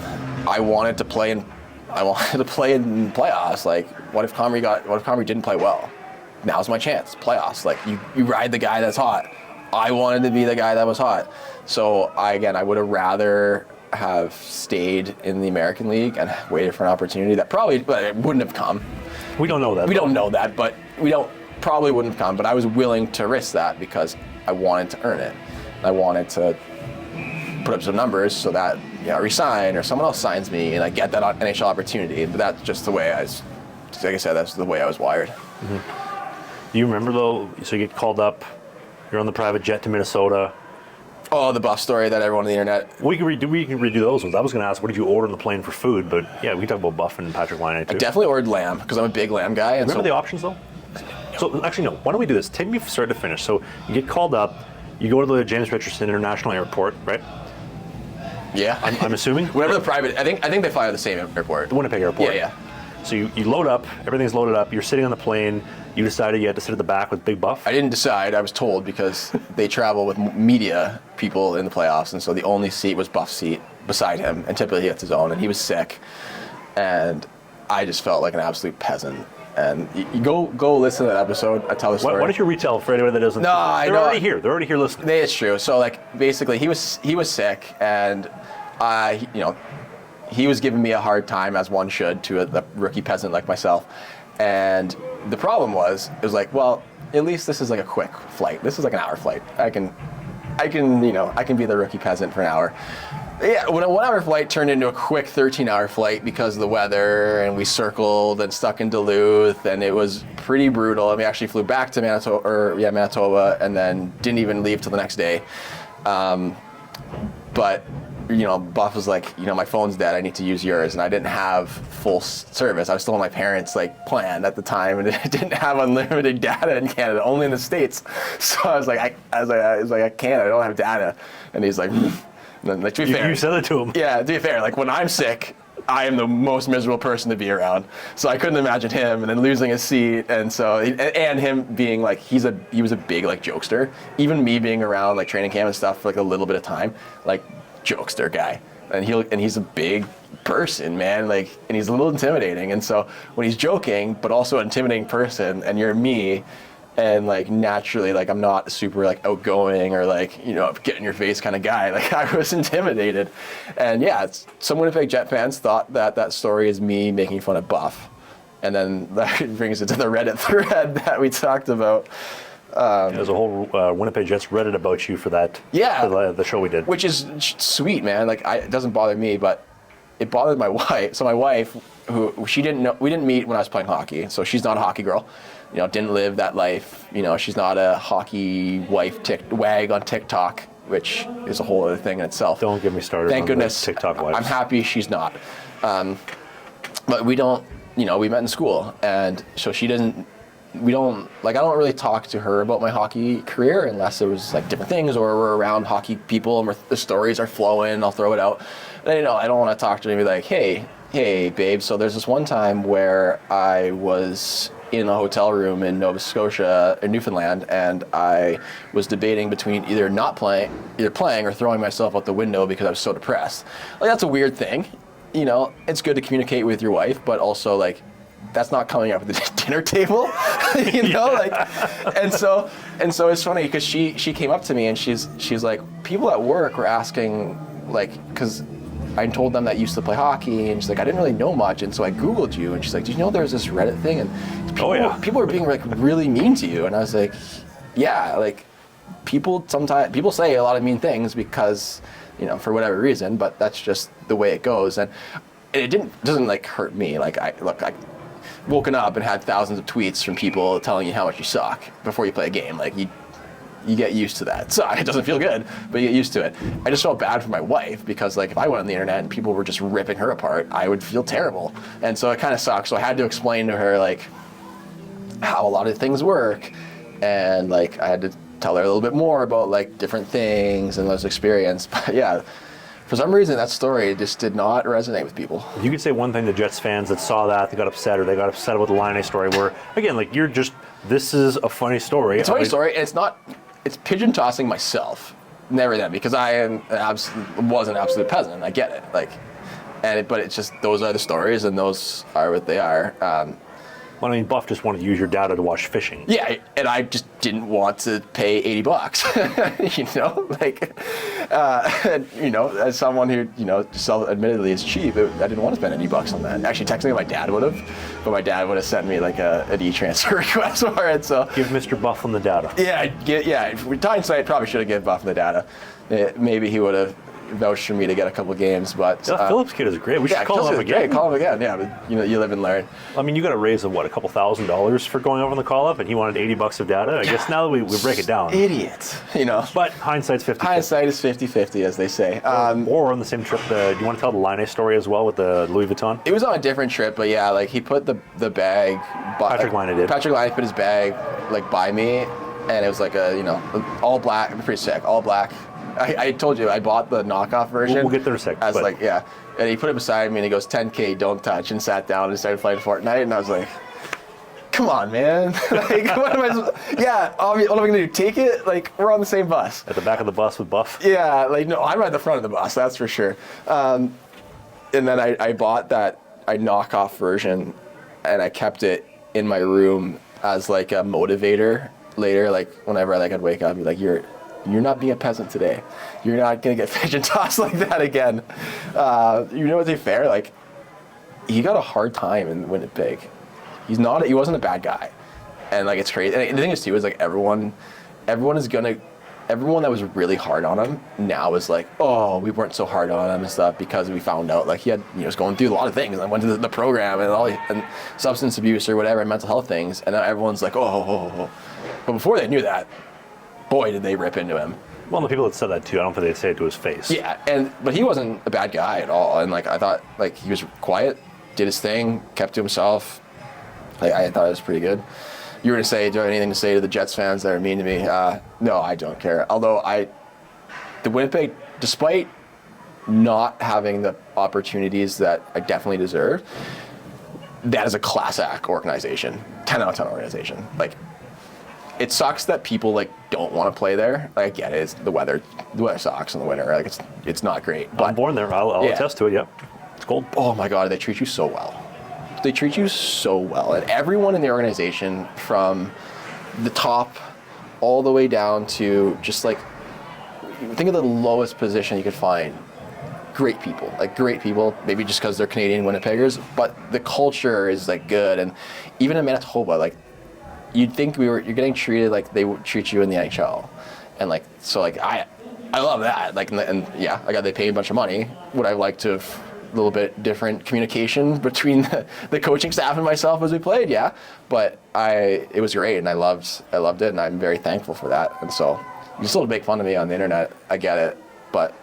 [SPEAKER 4] I wanted to play in playoffs. Like, what if Comrie didn't play well? Now's my chance. Playoffs. Like, you ride the guy that's hot. I wanted to be the guy that was hot. So I would have rather have stayed in the American League and waited for an opportunity that probably wouldn't have come.
[SPEAKER 3] We don't know that.
[SPEAKER 4] We don't know that, but probably wouldn't have come. But I was willing to risk that because I wanted to earn it. I wanted to put up some numbers so that I resign or someone else signs me and I get that NHL opportunity. But that's just the way like I said, that's the way I was wired.
[SPEAKER 3] Mm-hmm. Do you remember though? So you get called up. You're on the private jet to Minnesota.
[SPEAKER 4] Oh, the Buff story that everyone on the internet.
[SPEAKER 3] We can redo those ones. I was going to ask, what did you order on the plane for food? But yeah, we can talk about Buff and Patrick Laine too.
[SPEAKER 4] I definitely ordered lamb because I'm a big lamb guy. And
[SPEAKER 3] remember the options though? So actually, no. Why don't we do this? Take me from start to finish. So you get called up. You go to the James Richardson International Airport, right?
[SPEAKER 4] Yeah.
[SPEAKER 3] I'm assuming.
[SPEAKER 4] Whatever the private. I think they fly to the same airport.
[SPEAKER 3] The Winnipeg Airport.
[SPEAKER 4] Yeah.
[SPEAKER 3] So you load up. Everything's loaded up. You're sitting on the plane. You decided you had to sit at the back with Big Buff?
[SPEAKER 4] I didn't decide. I was told because they travel with media people in the playoffs, and so the only seat was Buff's seat beside him, and typically he gets his own, and he was sick. And I just felt like an absolute peasant. And you go listen to that episode. I tell the story.
[SPEAKER 3] Why don't you retell for anyone that doesn't?
[SPEAKER 4] No, I know.
[SPEAKER 3] They're already here. They're already here listening.
[SPEAKER 4] It's true. So like basically he was sick, and he was giving me a hard time, as one should, to a rookie peasant like myself. And the problem was, it was like, well, at least this is like a quick flight. This is like an hour flight. I can be the rookie peasant for an hour. Yeah, when a 1 hour flight turned into a quick 13-hour flight because of the weather, and we circled and stuck in Duluth, and it was pretty brutal. And we actually flew back to Manitoba, and then didn't even leave till the next day. But Buff was like, my phone's dead, I need to use yours. And I didn't have full service. I was still on my parents' plan at the time, and it didn't have unlimited data in Canada, only in the States. So I was like, I can't, I don't have data. And he's like, to be fair.
[SPEAKER 3] You said it to him.
[SPEAKER 4] Yeah, to be fair, when I'm sick, I am the most miserable person to be around. So I couldn't imagine him and then losing his seat, and him being he was a big jokester. Even me being around training camp and stuff for a little bit of time, jokester guy, and he's a big person, man, and he's a little intimidating. And so when he's joking but also an intimidating person, and you're me, and naturally I'm not super outgoing or get in your face kind of guy, I was intimidated. And yeah, some Winnipeg Jet fans thought that story is me making fun of Buff, and then that brings it to the Reddit thread that we talked about.
[SPEAKER 3] There's a whole Winnipeg Jets Reddit about you for that.
[SPEAKER 4] Yeah,
[SPEAKER 3] for the show we did,
[SPEAKER 4] which is sweet, man. It doesn't bother me, but it bothered my wife. So my wife, who we didn't meet when I was playing hockey, so she's not a hockey girl. Didn't live that life. She's not a hockey wife wag on TikTok. which is a whole other thing in itself.
[SPEAKER 3] Don't get me started.
[SPEAKER 4] Thank
[SPEAKER 3] on
[SPEAKER 4] goodness.
[SPEAKER 3] the TikTok lives.
[SPEAKER 4] I'm happy she's not. But we don't, we met in school, and so she doesn't. We don't I don't really talk to her about my hockey career unless it was like different things or we're around hockey people and the stories are flowing. I'll throw it out. And, I don't want to talk to her and be like, hey, babe. So there's this one time where I was in a hotel room in Nova Scotia, in Newfoundland, and I was debating between either playing or throwing myself out the window because I was so depressed. That's a weird thing. It's good to communicate with your wife, but also that's not coming up at the dinner table, and so it's funny because she came up to me and she's like, people at work were asking, because I told them that I used to play hockey, and she's like, I didn't really know much, and so I Googled you, and she's like, did you know there's this Reddit thing, and people are being really mean to you, and I was like, yeah, people say a lot of mean things because, for whatever reason, but that's just the way it goes, and it doesn't hurt me. I woken up and had thousands of tweets from people telling you how much you suck before you play a game. You get used to that. So it doesn't feel good, but you get used to it. I just felt bad for my wife because if I went on the internet and people were just ripping her apart, I would feel terrible. And so it kind of sucks. So I had to explain to her how a lot of things work, and I had to tell her a little bit more about different things and those experience. But yeah, for some reason that story just did not resonate with people.
[SPEAKER 3] You could say one thing to Jets fans that saw that, they got upset, or they got upset about the Line story, where, again, this is a funny story.
[SPEAKER 4] It's a funny story, and it's pigeon tossing myself, never them, because I was an absolute peasant. I get it, but it's just, those are the stories, and those are what they are.
[SPEAKER 3] Buff just wanted to use your data to watch fishing.
[SPEAKER 4] Yeah, and I just didn't want to pay $80, as someone who, self-admittedly is cheap, I didn't want to spend $80 on that. Actually, technically my dad would have, but my dad would have sent me an e-transfer request for it, so.
[SPEAKER 3] Give Mr. Bufflin the data.
[SPEAKER 4] Yeah, with hindsight, probably should have given Bufflin the data. Maybe he would have vouched for me to get a couple games, but
[SPEAKER 3] Phillips kid is great. We should call him again.
[SPEAKER 4] Great. Call him again. Yeah, but you live and learn.
[SPEAKER 3] You got a raise of a couple $1,000s for going over on the call up, and he wanted $80 of data. I guess now that we break it down,
[SPEAKER 4] idiot.
[SPEAKER 3] But hindsight's 50.
[SPEAKER 4] Hindsight is 50-50, as they say.
[SPEAKER 3] Or on the same trip. Do you want to tell the Line story as well with the Louis Vuitton?
[SPEAKER 4] It was on a different trip, but yeah, he put the bag.
[SPEAKER 3] Patrick Line did.
[SPEAKER 4] Patrick Line put his bag by me, and it was all black. Pretty sick, all black. I told you I bought the knockoff version.
[SPEAKER 3] We'll get there in a second.
[SPEAKER 4] I was yeah. And he put it beside me and he goes, 10K, don't touch, and sat down and started playing Fortnite. And I was like, come on, man. What am I what am I going to do? Take it? We're on the same bus.
[SPEAKER 3] At the back of the bus with Buff?
[SPEAKER 4] Yeah, no, I'm at the front of the bus, that's for sure. And then I bought that knockoff version, and I kept it in my room as a motivator later. Whenever I'd wake up, I'd be like, you're not being a peasant today. You're not going to get pigeon tossed like that again. To be fair, he got a hard time in Winnipeg. He wasn't a bad guy. And it's crazy. And the thing is too, is everyone that was really hard on him now is oh, we weren't so hard on him and stuff, because we found out he had, was going through a lot of things, and went to the program and substance abuse or whatever, and mental health things. And now everyone's oh. But before they knew that, boy, did they rip into him.
[SPEAKER 3] Well, the people that said that too, I don't think they'd say it to his face.
[SPEAKER 4] Yeah, but he wasn't a bad guy at all. And I thought he was quiet, did his thing, kept to himself. I thought it was pretty good. You were gonna say, do you have anything to say to the Jets fans that are mean to me? No, I don't care. Although the Winnipeg, despite not having the opportunities that I definitely deserve, that is a class act organization, 10 out of 10 organization. It sucks that people don't want to play there. I get it. It's the weather sucks in the winter. It's not great. But
[SPEAKER 3] I'm born there. I'll attest to it. Yep, it's cold.
[SPEAKER 4] Oh my God, they treat you so well. They treat you so well, and everyone in the organization, from the top all the way down to just think of the lowest position you could find. Great people, maybe just because they're Canadian Winnipeggers, but the culture is good. And even in Manitoba, you'd think you're getting treated like they would treat you in the NHL, and I love that. They paid a bunch of money. Would I like to have a little bit different communication between the coaching staff and myself as we played? Yeah, but it was great, and I loved it, and I'm very thankful for that. And so, You still make fun of me on the internet. I get it, but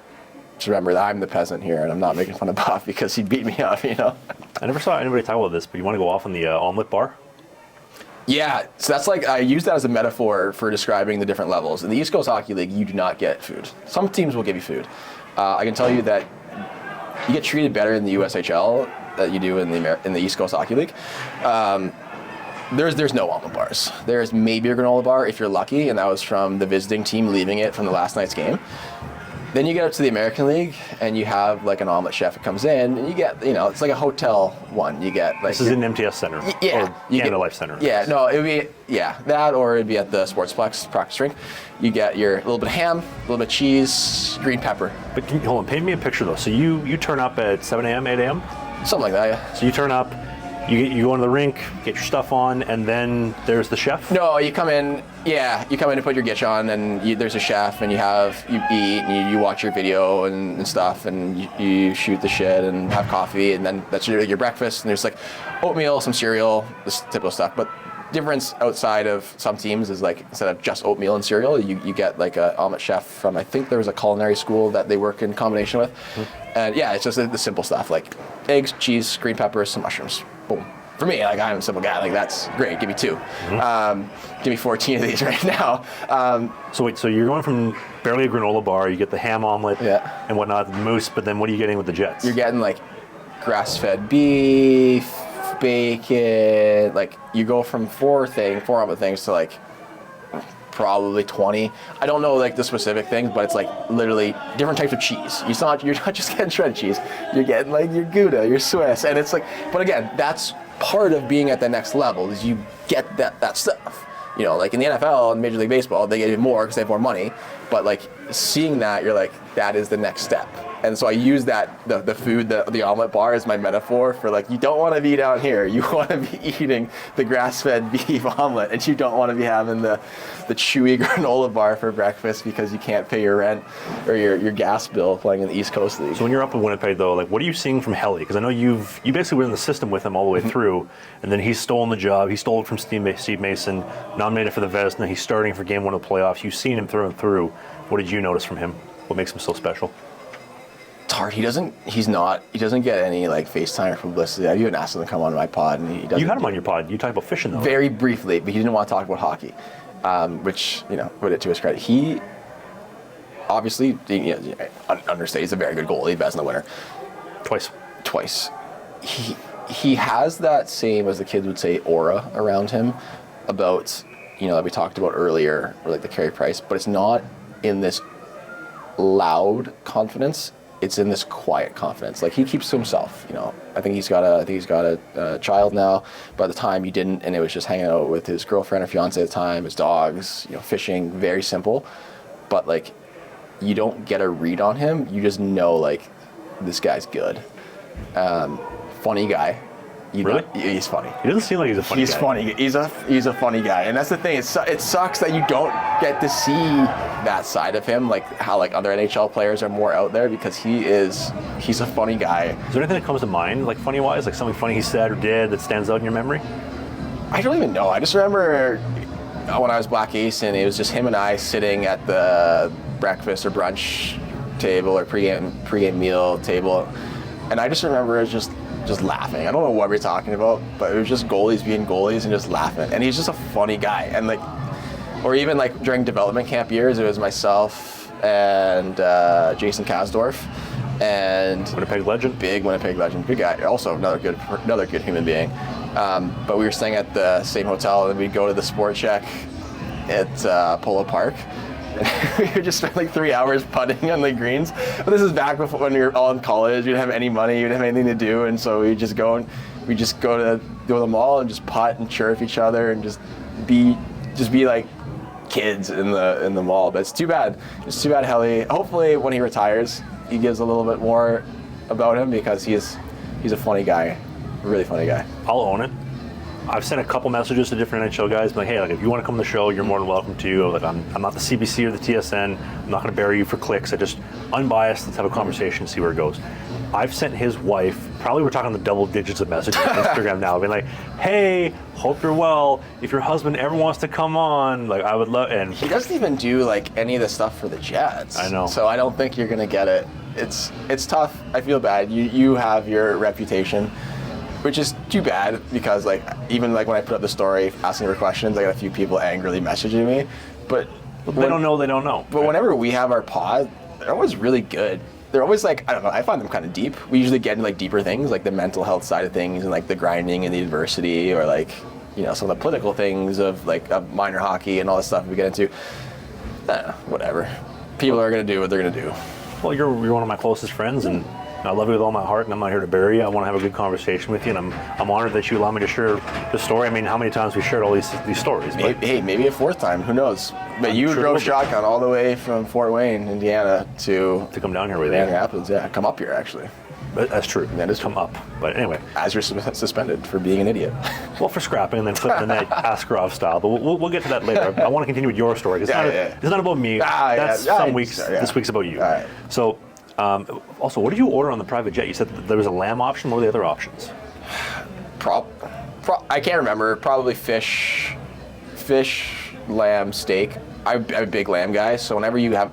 [SPEAKER 4] just remember that I'm the peasant here, and I'm not making fun of Buff because he beat me up.
[SPEAKER 3] I never saw anybody talk about this, but you want to go off on the omelet bar?
[SPEAKER 4] Yeah, so that's like, I use that as a metaphor for describing the different levels. In the East Coast Hockey League, you do not get food. Some teams will give you food. I can tell you that you get treated better in the USHL than you do in the East Coast Hockey League. There's no omelet bars. There's maybe a granola bar if you're lucky, and that was from the visiting team leaving it from the last night's game. Then you get up to the American League, and you have like an omelet chef that comes in, and you get, it's like a hotel one. You get like,
[SPEAKER 3] This is in MTS Center.
[SPEAKER 4] Yeah,
[SPEAKER 3] or Canada Life Center.
[SPEAKER 4] Yeah, no, it would be that, or it'd be at the Sportsplex practice rink. You get your little bit of ham, a little bit of cheese, green pepper.
[SPEAKER 3] But hold on, paint me a picture though. So you turn up at 7 a.m., 8 a.m.
[SPEAKER 4] Something like that. Yeah.
[SPEAKER 3] So you turn up. You go into the rink, get your stuff on, and then there's the chef?
[SPEAKER 4] No, you come in to put your gitch on, and there's a chef, and you eat, and you watch your video and stuff, and you shoot the shit and have coffee, and then that's your breakfast, and there's like oatmeal, some cereal, this typical stuff. But difference outside of some teams is like, instead of just oatmeal and cereal, you get like a omelet chef from, I think there was a culinary school that they work in combination with. And yeah, it's just the simple stuff like eggs, cheese, green peppers, some mushrooms. Boom. For me, like, I'm a simple guy. Like, that's great. Give me 2. Give me 14 of these right now.
[SPEAKER 3] So you're going from barely a granola bar, you get the ham omelet and whatnot, the mousse, but then what are you getting with the Jets?
[SPEAKER 4] You're getting like grass-fed beef, bacon. Like, you go from 4 omelet things to like probably 20. I don't know like the specific things, but it's like literally different types of cheese. You're not just getting shredded cheese. You're getting like your Gouda, your Swiss, and it's like. But again, that's part of being at the next level is you get that stuff. Like in the NFL and Major League Baseball, they get even more because they have more money. But like seeing that, you're like, that is the next step. And so I use that, the food, the omelet bar as my metaphor for like, you don't want to be down here. You want to be eating the grass-fed beef omelet, and you don't want to be having the chewy granola bar for breakfast because you can't pay your rent or your gas bill playing in the East Coast League.
[SPEAKER 3] So when you're up in Winnipeg though, like what are you seeing from Helly? Because I know you basically were in the system with him all the way through, and then he's stolen the job. He stole it from Steve Mason, nominated for the Vezina. He's starting for game 1 of the playoffs. You've seen him through and through. What did you notice from him? What makes him so special?
[SPEAKER 4] It's hard. He doesn't get any like FaceTime or publicity. I've even asked him to come on my pod, and he doesn't.
[SPEAKER 3] You had him on your pod. You talked about fishing though.
[SPEAKER 4] Very briefly, but he didn't want to talk about hockey, which put it to his credit. He obviously understated. He's a very good goalie, Vezina winner. Twice. He has that same, as the kids would say, aura around him about that we talked about earlier, or like the Carey Price, but it's not in this loud confidence. It's in this quiet confidence. Like he keeps to himself. I think he's got a child now. By the time he didn't, and it was just hanging out with his girlfriend or fiance at the time, his dogs, fishing, very simple. But like, you don't get a read on him. You just know like, this guy's good. Funny guy.
[SPEAKER 3] Really?
[SPEAKER 4] He's funny.
[SPEAKER 3] He doesn't seem like he's a funny guy.
[SPEAKER 4] He's funny. He's a funny guy, and that's the thing. It sucks that you don't get to see that side of him, like how like other NHL players are more out there, because he's a funny guy.
[SPEAKER 3] Is there anything that comes to mind, like funny wise, like something funny he said or did that stands out in your memory?
[SPEAKER 4] I don't even know. I just remember when I was Black Ace, and it was just him and I sitting at the breakfast or brunch table or pregame meal table, and I just remember it just laughing. I don't know what we're talking about, but it was just goalies being goalies and just laughing. And he's just a funny guy. And like, or even like during development camp years, it was myself and Jason Kasdorf and
[SPEAKER 3] Winnipeg legend,
[SPEAKER 4] big Winnipeg legend, good guy. Also another good human being. But we were staying at the same hotel, and we'd go to the Sport Check at Polo Park. We would just spend like 3 hours putting on the greens. But this is back before, when we were all in college. We didn't have any money. We didn't have anything to do, and so we just go to the mall and just putt and chirp each other and just be like kids in the mall. But it's too bad. It's too bad Helly. Hopefully, when he retires, he gives a little bit more about him, because he's a funny guy, a really funny guy.
[SPEAKER 3] I'll own it. I've sent a couple messages to different NHL guys, like, hey, like if you want to come on the show, you're more than welcome to. Like, I'm not the CBC or the TSN. I'm not going to bury you for clicks. I just unbiased. Let's have a conversation and see where it goes. I've sent his wife Probably we're talking the double digits of messages on Instagram now. Being like, hey, hope you're well. If your husband ever wants to come on, like I would love. And
[SPEAKER 4] he doesn't even do like any of the stuff for the Jets.
[SPEAKER 3] I know.
[SPEAKER 4] So I don't think you're gonna get it. It's tough. I feel bad. You have your reputation, which is too bad because like even like when I put up the story asking for questions, I got a few people angrily messaging me. But
[SPEAKER 3] they don't know. They don't know.
[SPEAKER 4] But whenever we have our pod, they're always really good. They're always like, I don't know, I find them kind of deep. We usually get into like deeper things, like the mental health side of things and like the grinding and the adversity, or like, you know, some of the political things of like minor hockey and all this stuff we get into. I don't know, whatever. People are going to do what they're going to do.
[SPEAKER 3] Well, you're one of my closest friends, and I love you with all my heart, and I'm not here to bury you. I want to have a good conversation with you, and I'm honored that you allow me to share the story. I mean, how many times we shared all these stories? But
[SPEAKER 4] Maybe a fourth time, who knows? But you drove shotgun all the way from Fort Wayne, Indiana to
[SPEAKER 3] come down here with you.
[SPEAKER 4] Grand Rapids, yeah. Come up here, actually.
[SPEAKER 3] But that's true. That is come up. But anyway.
[SPEAKER 4] As you're suspended for being an idiot.
[SPEAKER 3] Well, for scrapping and then flipping the net Askarov style. But we'll get to that later. I want to continue with your story. It's not about me. Some weeks. This week's about you.
[SPEAKER 4] Right.
[SPEAKER 3] So, also, what did you order on the private jet? You said that there was a lamb option. What were the other options?
[SPEAKER 4] I can't remember. Probably fish, lamb, steak. I'm a big lamb guy, so whenever you have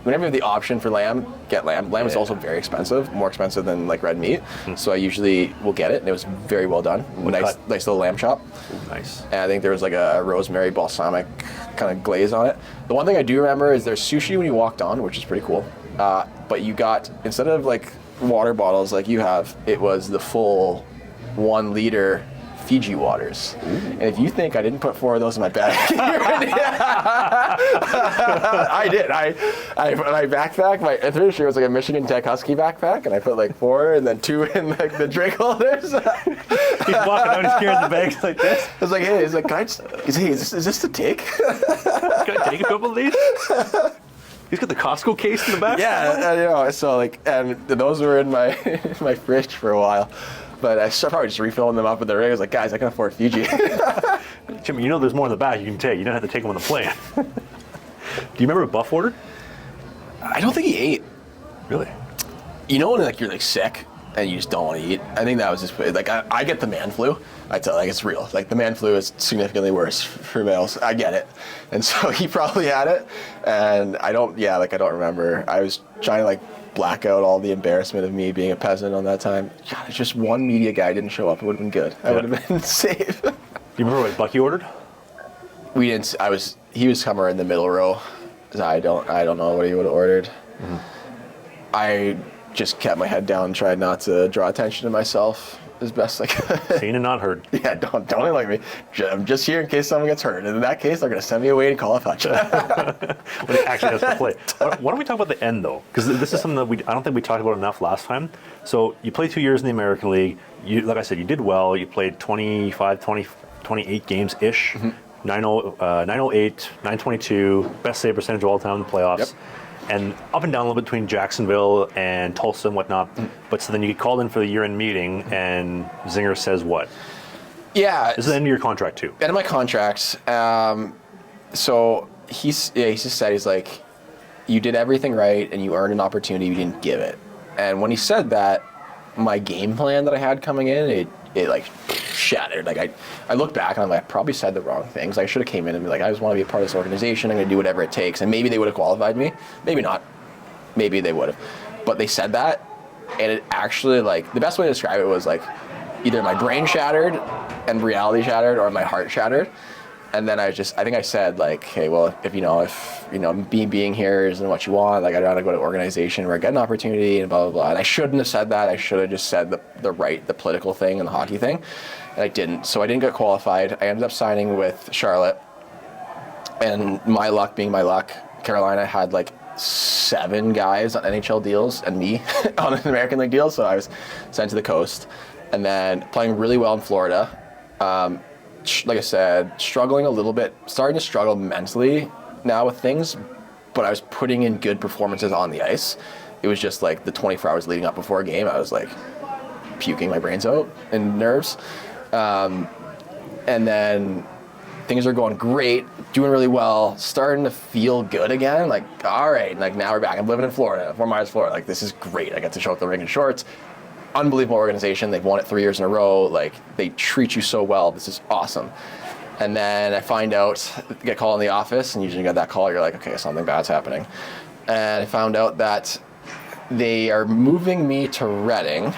[SPEAKER 4] the option for lamb, get lamb. Lamb is also very expensive, more expensive than like red meat. So I usually will get it, and it was very well done. Nice little lamb chop.
[SPEAKER 3] Ooh, nice.
[SPEAKER 4] And I think there was like a rosemary balsamic kind of glaze on it. The one thing I do remember is there's sushi when you walked on, which is pretty cool. But you got, instead of like water bottles like you have, it was the full 1 liter Fiji waters. Ooh. And if you think I didn't put 4 of those in my bag, I did. My backpack, I'm pretty sure it was like a Michigan Tech Husky backpack, and I put like 4 and then 2 in like the drink holders.
[SPEAKER 3] He's walking out, he's carrying the bags like this.
[SPEAKER 4] I was like, hey, can I just, is this to take?
[SPEAKER 3] Can I take a couple of these? He's got the Costco case in the back.
[SPEAKER 4] Yeah, I know. So like, and those were in my my fridge for a while. But I started probably just refilling them up with the rig. I was like, guys, I can afford Fiji.
[SPEAKER 3] Jimmy, you know there's more in the back you can take. You don't have to take them on the plane. Do you remember what Buff ordered?
[SPEAKER 4] I don't think he ate.
[SPEAKER 3] Really?
[SPEAKER 4] You know when like you're like sick and you just don't want to eat? I think that was just like I get the man flu. I tell you, like it's real. Like the man flu is significantly worse for males. I get it. And so he probably had it. And I don't remember. I was trying to like black out all the embarrassment of me being a peasant on that time. God, it's just one media guy didn't show up. It would have been good. I would have been safe.
[SPEAKER 3] Do you remember what Bucky ordered?
[SPEAKER 4] We didn't. He was somewhere in the middle row. I don't know what he would have ordered. Mm-hmm. I just kept my head down, tried not to draw attention to myself as best I could.
[SPEAKER 3] Seen and not heard.
[SPEAKER 4] Yeah, don't like me. I'm just here in case someone gets hurt. And in that case, they're going to send me away and call a touch.
[SPEAKER 3] When it actually has to play. Why don't we talk about the end, though? Because this is something that I don't think we talked about enough last time. So you played 2 years in the American League. Like I said, you did well. You played 28 games-ish. Mm-hmm. 908, 922, best save percentage of all time in the playoffs. Yep. And up and down a little bit between Jacksonville and Tulsa and whatnot. Mm. But so then you get called in for the year-end meeting, and Zinger says what?
[SPEAKER 4] Yeah.
[SPEAKER 3] This is the end of your contract, too.
[SPEAKER 4] End of my contract. So he just said, he's like, you did everything right, and you earned an opportunity, you didn't give it. And when he said that, my game plan that I had coming in, it like shattered. Like I look back and I'm like, I probably said the wrong things. I should have came in and be like, I just want to be a part of this organization. I'm going to do whatever it takes. And maybe they would have qualified me. Maybe not. Maybe they would have. But they said that, and it actually, like, the best way to describe it was like either my brain shattered and reality shattered, or my heart shattered. And then I think I said, like, hey, well, if being here isn't what you want, like, I'd rather go to an organization where I get an opportunity and blah, blah, blah. And I shouldn't have said that. I should have just said the political thing and the hockey thing. And I didn't. So I didn't get qualified. I ended up signing with Charlotte. And my luck being my luck, Carolina had like 7 guys on NHL deals and me on an American League deal. So I was sent to the coast. And then playing really well in Florida. Like I said, struggling a little bit, starting to struggle mentally now with things, but I was putting in good performances on the ice. It was just like the 24 hours leading up before a game, I was like puking my brains out and nerves. And then things are going great, doing really well, starting to feel good again. Like, all right, like now we're back. I'm living in Florida, 4 miles Florida. Like, this is great. I get to show up the ring in shorts. unbelievable organization. They've won it 3 years in a row. Like, they treat you so well. This is awesome. And then I find out, get called in the office, and usually you get that call, you're like, okay, something bad's happening. And I found out that they are moving me to Reading,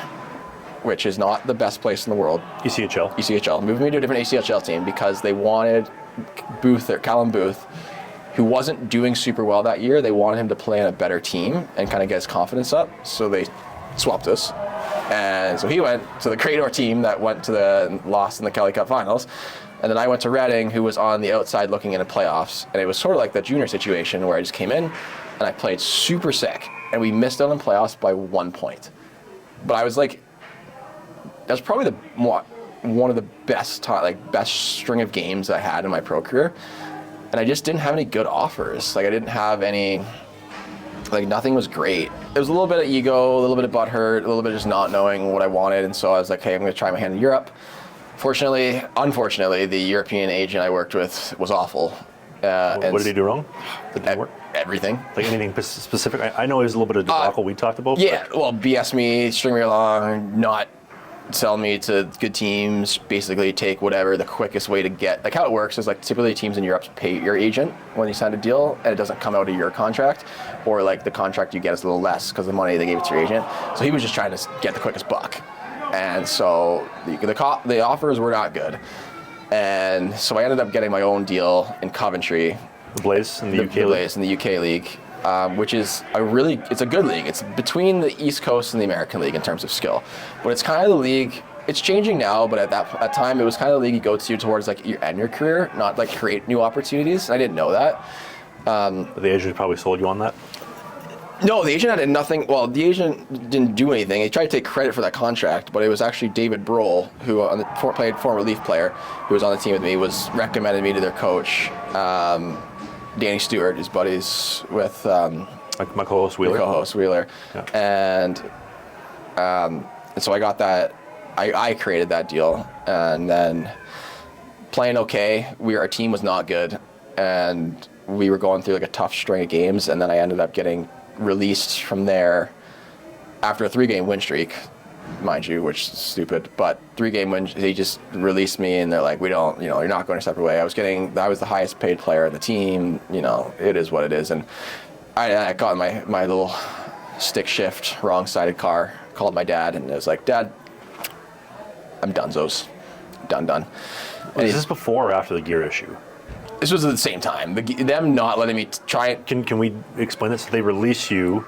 [SPEAKER 4] which is not the best place in the world. ECHL. Moving me to a different ECHL team because they wanted Callum Booth, who wasn't doing super well that year. They wanted him to play on a better team and kind of get his confidence up. So they swapped us. And so he went to the Crador team that went to the lost in the Kelly Cup finals. And then I went to Reading, who was on the outside looking into playoffs. And it was sort of like the junior situation where I just came in and I played super sick. And we missed out on playoffs by 1 point. But I was like, that was probably one of the best string of games I had in my pro career. And I just didn't have any good offers. Like, I didn't have any, like, nothing was great. There was a little bit of ego, a little bit of butthurt, a little bit of just not knowing what I wanted. And so I was like, hey, I'm going to try my hand in Europe. Unfortunately, the European agent I worked with was awful.
[SPEAKER 3] What did he do wrong? That didn't work?
[SPEAKER 4] Everything.
[SPEAKER 3] Like anything specific? I know it was a little bit of debacle we talked about.
[SPEAKER 4] Yeah, well, BS me, string me along, not sell me to good teams, basically take whatever the quickest way to get. Like, how it works is, like, typically teams in Europe pay your agent when you sign a deal, and it doesn't come out of your contract, or like the contract you get is a little less because the money they gave it to your agent. So he was just trying to get the quickest buck. And so the offers were not good. And so I ended up getting my own deal in Coventry.
[SPEAKER 3] The Blaze in the UK league.
[SPEAKER 4] Blaze in the UK league, which is it's a good league. It's between the East Coast and the American League in terms of skill. But it's kind of the league, it's changing now, but at that time it was kind of the league you go to towards like your end your career, not like create new opportunities. I didn't know that.
[SPEAKER 3] The agent probably sold you on that?
[SPEAKER 4] No, the agent had nothing. Well, the agent didn't do anything. He tried to take credit for that contract, but it was actually David Brohl, who played former Leaf player, who was on the team with me, recommended me to their coach, Danny Stewart, his buddies with
[SPEAKER 3] my co-host Wheeler.
[SPEAKER 4] Yeah. And so I got that. I created that deal, and then playing okay. Our team was not good, and we were going through like a tough string of games, and then I ended up getting released from there after a 3-game win streak, mind you, which is stupid, but 3-game win, they just released me and they're like, we don't, you're not going a separate way. I was the highest paid player on the team, it is what it is. And I got my little stick shift, wrong-sided car, called my dad, and it was like, Dad, I'm donezos. Done.
[SPEAKER 3] Was this before or after the gear issue?
[SPEAKER 4] This was at the same time. Them not letting me try it.
[SPEAKER 3] Can we explain this? So they release you.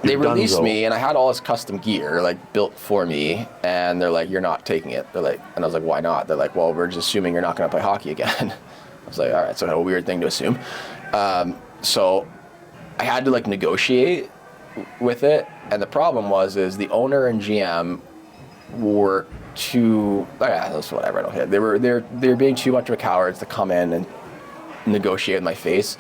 [SPEAKER 4] They released me, and I had all this custom gear like built for me, and they're like, "You're not taking it." They're like, and I was like, "Why not?" They're like, "Well, we're just assuming you're not going to play hockey again." I was like, "All right," so a weird thing to assume. So I had to like negotiate with it, and the problem was the owner and GM were too. Oh yeah, that's whatever. I don't care. They were being too much of a cowards to come in and negotiate in my face.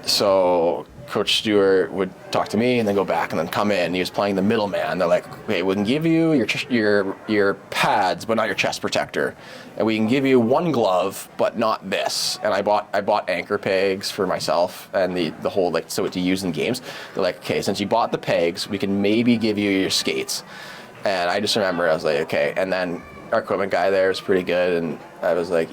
[SPEAKER 4] So Coach Stewart would talk to me and then go back and then come in. He was playing the middleman. They're like, okay, we can give you your pads, but not your chest protector, and we can give you one glove, but not this. And I bought anchor pegs for myself and the whole so to use in games. They're like, okay, since you bought the pegs, we can maybe give you your skates. And I just remember I was like, okay. And then our equipment guy there was pretty good, and I was like,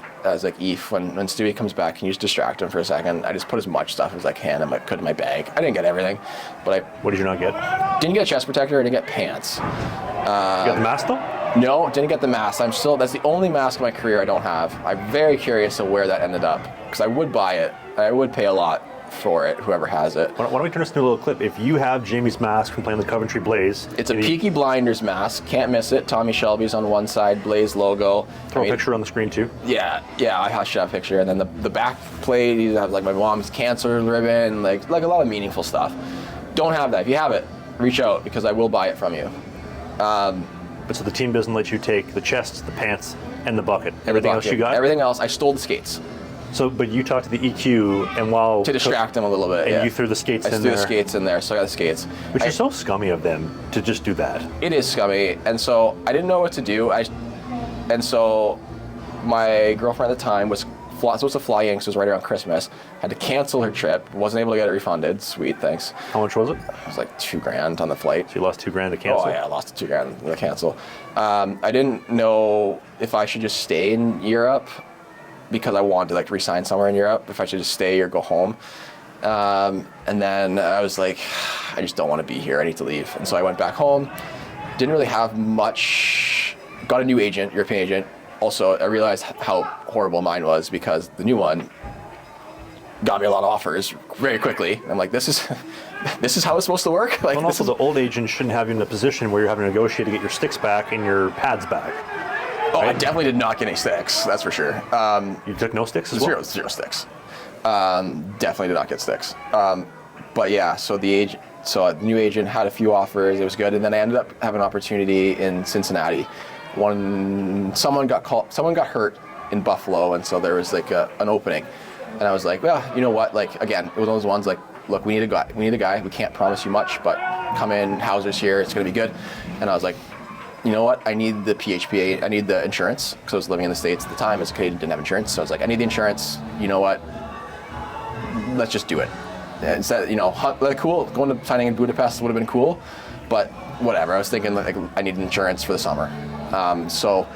[SPEAKER 4] Eve, when Stewie comes back, can you just distract him for a second? I just put as much stuff as I can in my bag. I didn't get everything, but
[SPEAKER 3] What did you not get?
[SPEAKER 4] Didn't get a chest protector. I didn't get pants.
[SPEAKER 3] You got the mask though?
[SPEAKER 4] No, didn't get the mask. That's the only mask in my career I don't have. I'm very curious of where that ended up, because I would buy it. I would pay a lot for it, whoever has it.
[SPEAKER 3] Why don't we turn this into a little clip? If you have Jamie's mask from playing the Coventry Blaze.
[SPEAKER 4] It's a Peaky Blinders mask. Can't miss it. Tommy Shelby's on one side, Blaze logo.
[SPEAKER 3] Throw a picture on the screen too.
[SPEAKER 4] Yeah, I should have a picture. And then the back plate, you have like my mom's cancer ribbon, like a lot of meaningful stuff. Don't have that. If you have it, reach out, because I will buy it from you.
[SPEAKER 3] But so the team doesn't let you take the chest, the pants, and the bucket. Everything else you got?
[SPEAKER 4] Everything else, I stole the skates.
[SPEAKER 3] So, but you talked to the EQ, and while
[SPEAKER 4] to distract them a little bit,
[SPEAKER 3] and you threw the skates in there.
[SPEAKER 4] I threw the skates in there, so I got the skates.
[SPEAKER 3] Which is so scummy of them to just do that.
[SPEAKER 4] It is scummy, and so I didn't know what to do. And so my girlfriend at the time was supposed to fly in, so it was right around Christmas. Had to cancel her trip. Wasn't able to get it refunded. Sweet, thanks.
[SPEAKER 3] How much was it?
[SPEAKER 4] It was like $2,000 on the flight.
[SPEAKER 3] So you lost $2,000 to cancel?
[SPEAKER 4] Oh yeah, I lost $2,000 to cancel. I didn't know if I should just stay in Europe because I wanted to like resign somewhere in Europe. If I should just stay or go home. And then I was like, I just don't want to be here. I need to leave. And so I went back home. Didn't really have much. Got a new agent, European agent. Also, I realized how horrible mine was because the new one got me a lot of offers very quickly. I'm like, this is how it's supposed to work. Like,
[SPEAKER 3] and also, the old agent shouldn't have you in a position where you're having to negotiate to get your sticks back and your pads back.
[SPEAKER 4] Oh, right? I definitely did not get any sticks. That's for sure.
[SPEAKER 3] You took no sticks as well?
[SPEAKER 4] Zero sticks. Definitely did not get sticks. But yeah, so the new agent had a few offers. It was good, and then I ended up having an opportunity in Cincinnati. Someone got hurt in Buffalo, and so there was like an opening. And I was like, well, you know what? Like, again, it was one of those ones like, look, we need a guy. We can't promise you much, but come in. Hauser's here. It's gonna be good. And I was like, you know what? I need the PHPA. I need the insurance because I was living in the States at the time as a Canadian, didn't have insurance. So I was like, I need the insurance. You know what? Let's just do it. And instead, like cool. Going to signing in Budapest would have been cool, but whatever. I was thinking like I need insurance for the summer. So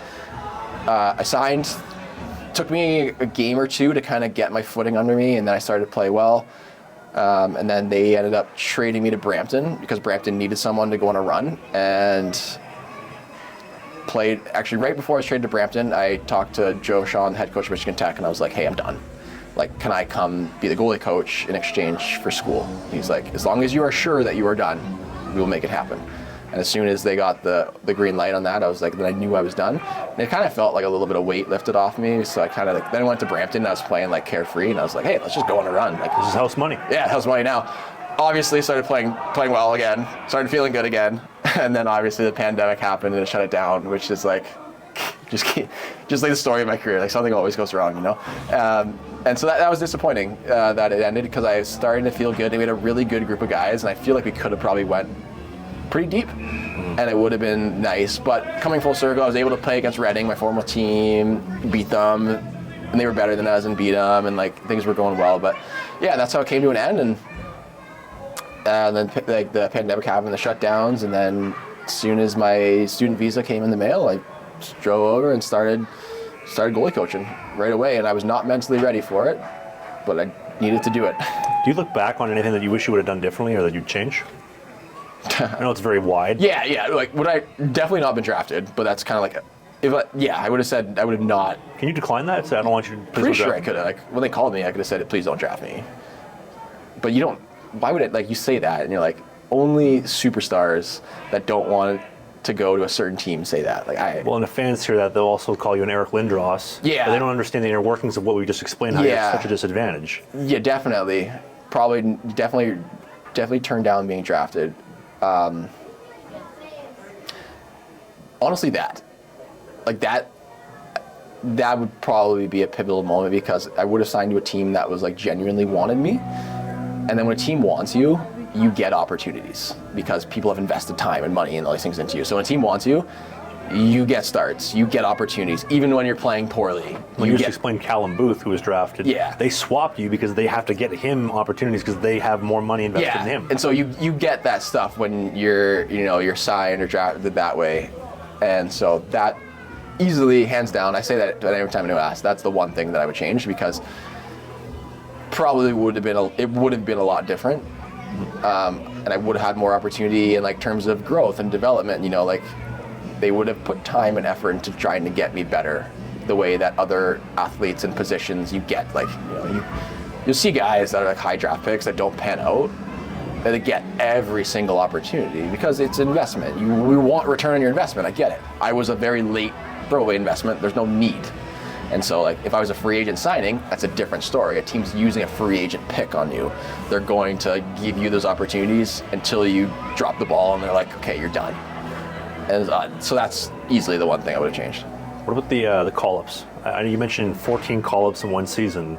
[SPEAKER 4] I signed. Took me a game or two to kind of get my footing under me, and then I started to play well. And then they ended up trading me to Brampton because Brampton needed someone to go on a run. And played, actually right before I was traded to Brampton, I talked to Joe Shaw, head coach of Michigan Tech, and I was like, hey, I'm done. Like, can I come be the goalie coach in exchange for school? He's like, as long as you are sure that you are done, we will make it happen. And as soon as they got the green light on that, I was like, then I knew I was done. And it kind of felt like a little bit of weight lifted off me. So I kind of like, then I went to Brampton and I was playing like carefree, and I was like, hey, let's just go on a run. Like,
[SPEAKER 3] this is house money.
[SPEAKER 4] Yeah, house money now. Obviously started playing well again, started feeling good again. And then obviously the pandemic happened and it shut it down, which is like, just like the story of my career. Like, something always goes wrong, And so that was disappointing that it ended because I was starting to feel good. We had a really good group of guys, and I feel like we could have probably went pretty deep, and it would have been nice. But coming full circle, I was able to play against Reading, my former team, beat them, and they were better than us and beat them, and like things were going well. But yeah, that's how it came to an end. And then like the pandemic happened, the shutdowns, and then as soon as my student visa came in the mail, I just drove over and started goalie coaching right away. And I was not mentally ready for it, but I needed to do it.
[SPEAKER 3] Do you look back on anything that you wish you would have done differently or that you'd change? I know it's very wide.
[SPEAKER 4] Yeah. Like, would I definitely not been drafted? But that's kind of like, I would have said I would have not.
[SPEAKER 3] Can you decline that? Say, I don't want you to.
[SPEAKER 4] Pretty sure I could have. Like, when they called me, I could have said, please don't draft me. But you don't. Why would it? Like, you say that, and you're like, only superstars that don't want to go to a certain team say that. Like,
[SPEAKER 3] Well, and the fans hear that, they'll also call you an Eric Lindros.
[SPEAKER 4] Yeah.
[SPEAKER 3] But they don't understand the inner workings of what we just explained. How you're such a disadvantage.
[SPEAKER 4] Yeah, definitely. Definitely turned down being drafted. Honestly, that would probably be a pivotal moment because I would have signed to a team that was like genuinely wanted me. And then when a team wants you, you get opportunities because people have invested time and money and all these things into you. So when a team wants you, you get starts, you get opportunities, even when you're playing poorly.
[SPEAKER 3] You just explained Callum Booth, who was drafted.
[SPEAKER 4] Yeah.
[SPEAKER 3] They swapped you because they have to get him opportunities because they have more money invested in him.
[SPEAKER 4] And so you get that stuff when you're signed or drafted that way. And so that easily, hands down, I say that every time anyone asks, that's the one thing that I would change because probably would have been a lot different. And I would have had more opportunity in like terms of growth and development, like they would have put time and effort into trying to get me better the way that other athletes and positions you get. Like, you'll see guys that are like high draft picks that don't pan out, that they get every single opportunity because it's investment. We want return on your investment. I get it. I was a very late throwaway investment. There's no need. And so, like, if I was a free agent signing, that's a different story. A team's using a free agent pick on you. They're going to give you those opportunities until you drop the ball and they're like, okay, you're done. And so that's easily the one thing I would have changed.
[SPEAKER 3] What about the call-ups? You mentioned 14 call-ups in one season.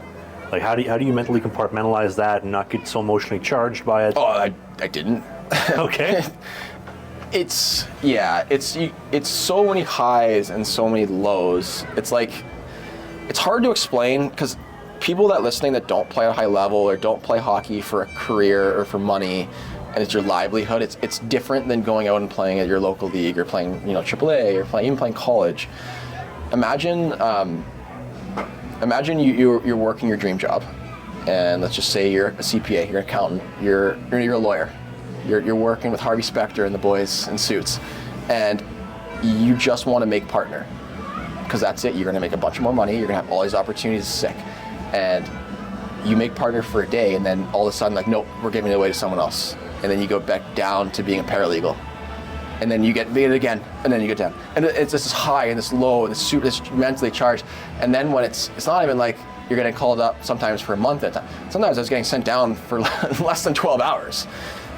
[SPEAKER 3] Like, how do you mentally compartmentalize that and not get so emotionally charged by it?
[SPEAKER 4] Oh, I didn't.
[SPEAKER 3] Okay.
[SPEAKER 4] It's so many highs and so many lows. It's like it's hard to explain because people that listening that don't play at a high level or don't play hockey for a career or for money, and it's your livelihood, it's different than going out and playing at your local league or playing, AAA or even playing college. Imagine you're working your dream job, and let's just say you're a CPA, you're an accountant, you're a lawyer, you're working with Harvey Specter and the boys in suits, and you just want to make partner, because that's it. You're going to make a bunch more money. You're going to have all these opportunities. Sick, and you make partner for a day, and then all of a sudden, like, nope, we're giving it away to someone else, and then you go back down to being a paralegal. And then you get it again, and then you get down. And it's this high and this low and this mentally charged. And then when it's not even like you're getting called up sometimes for a month at a time. Sometimes I was getting sent down for less than 12 hours.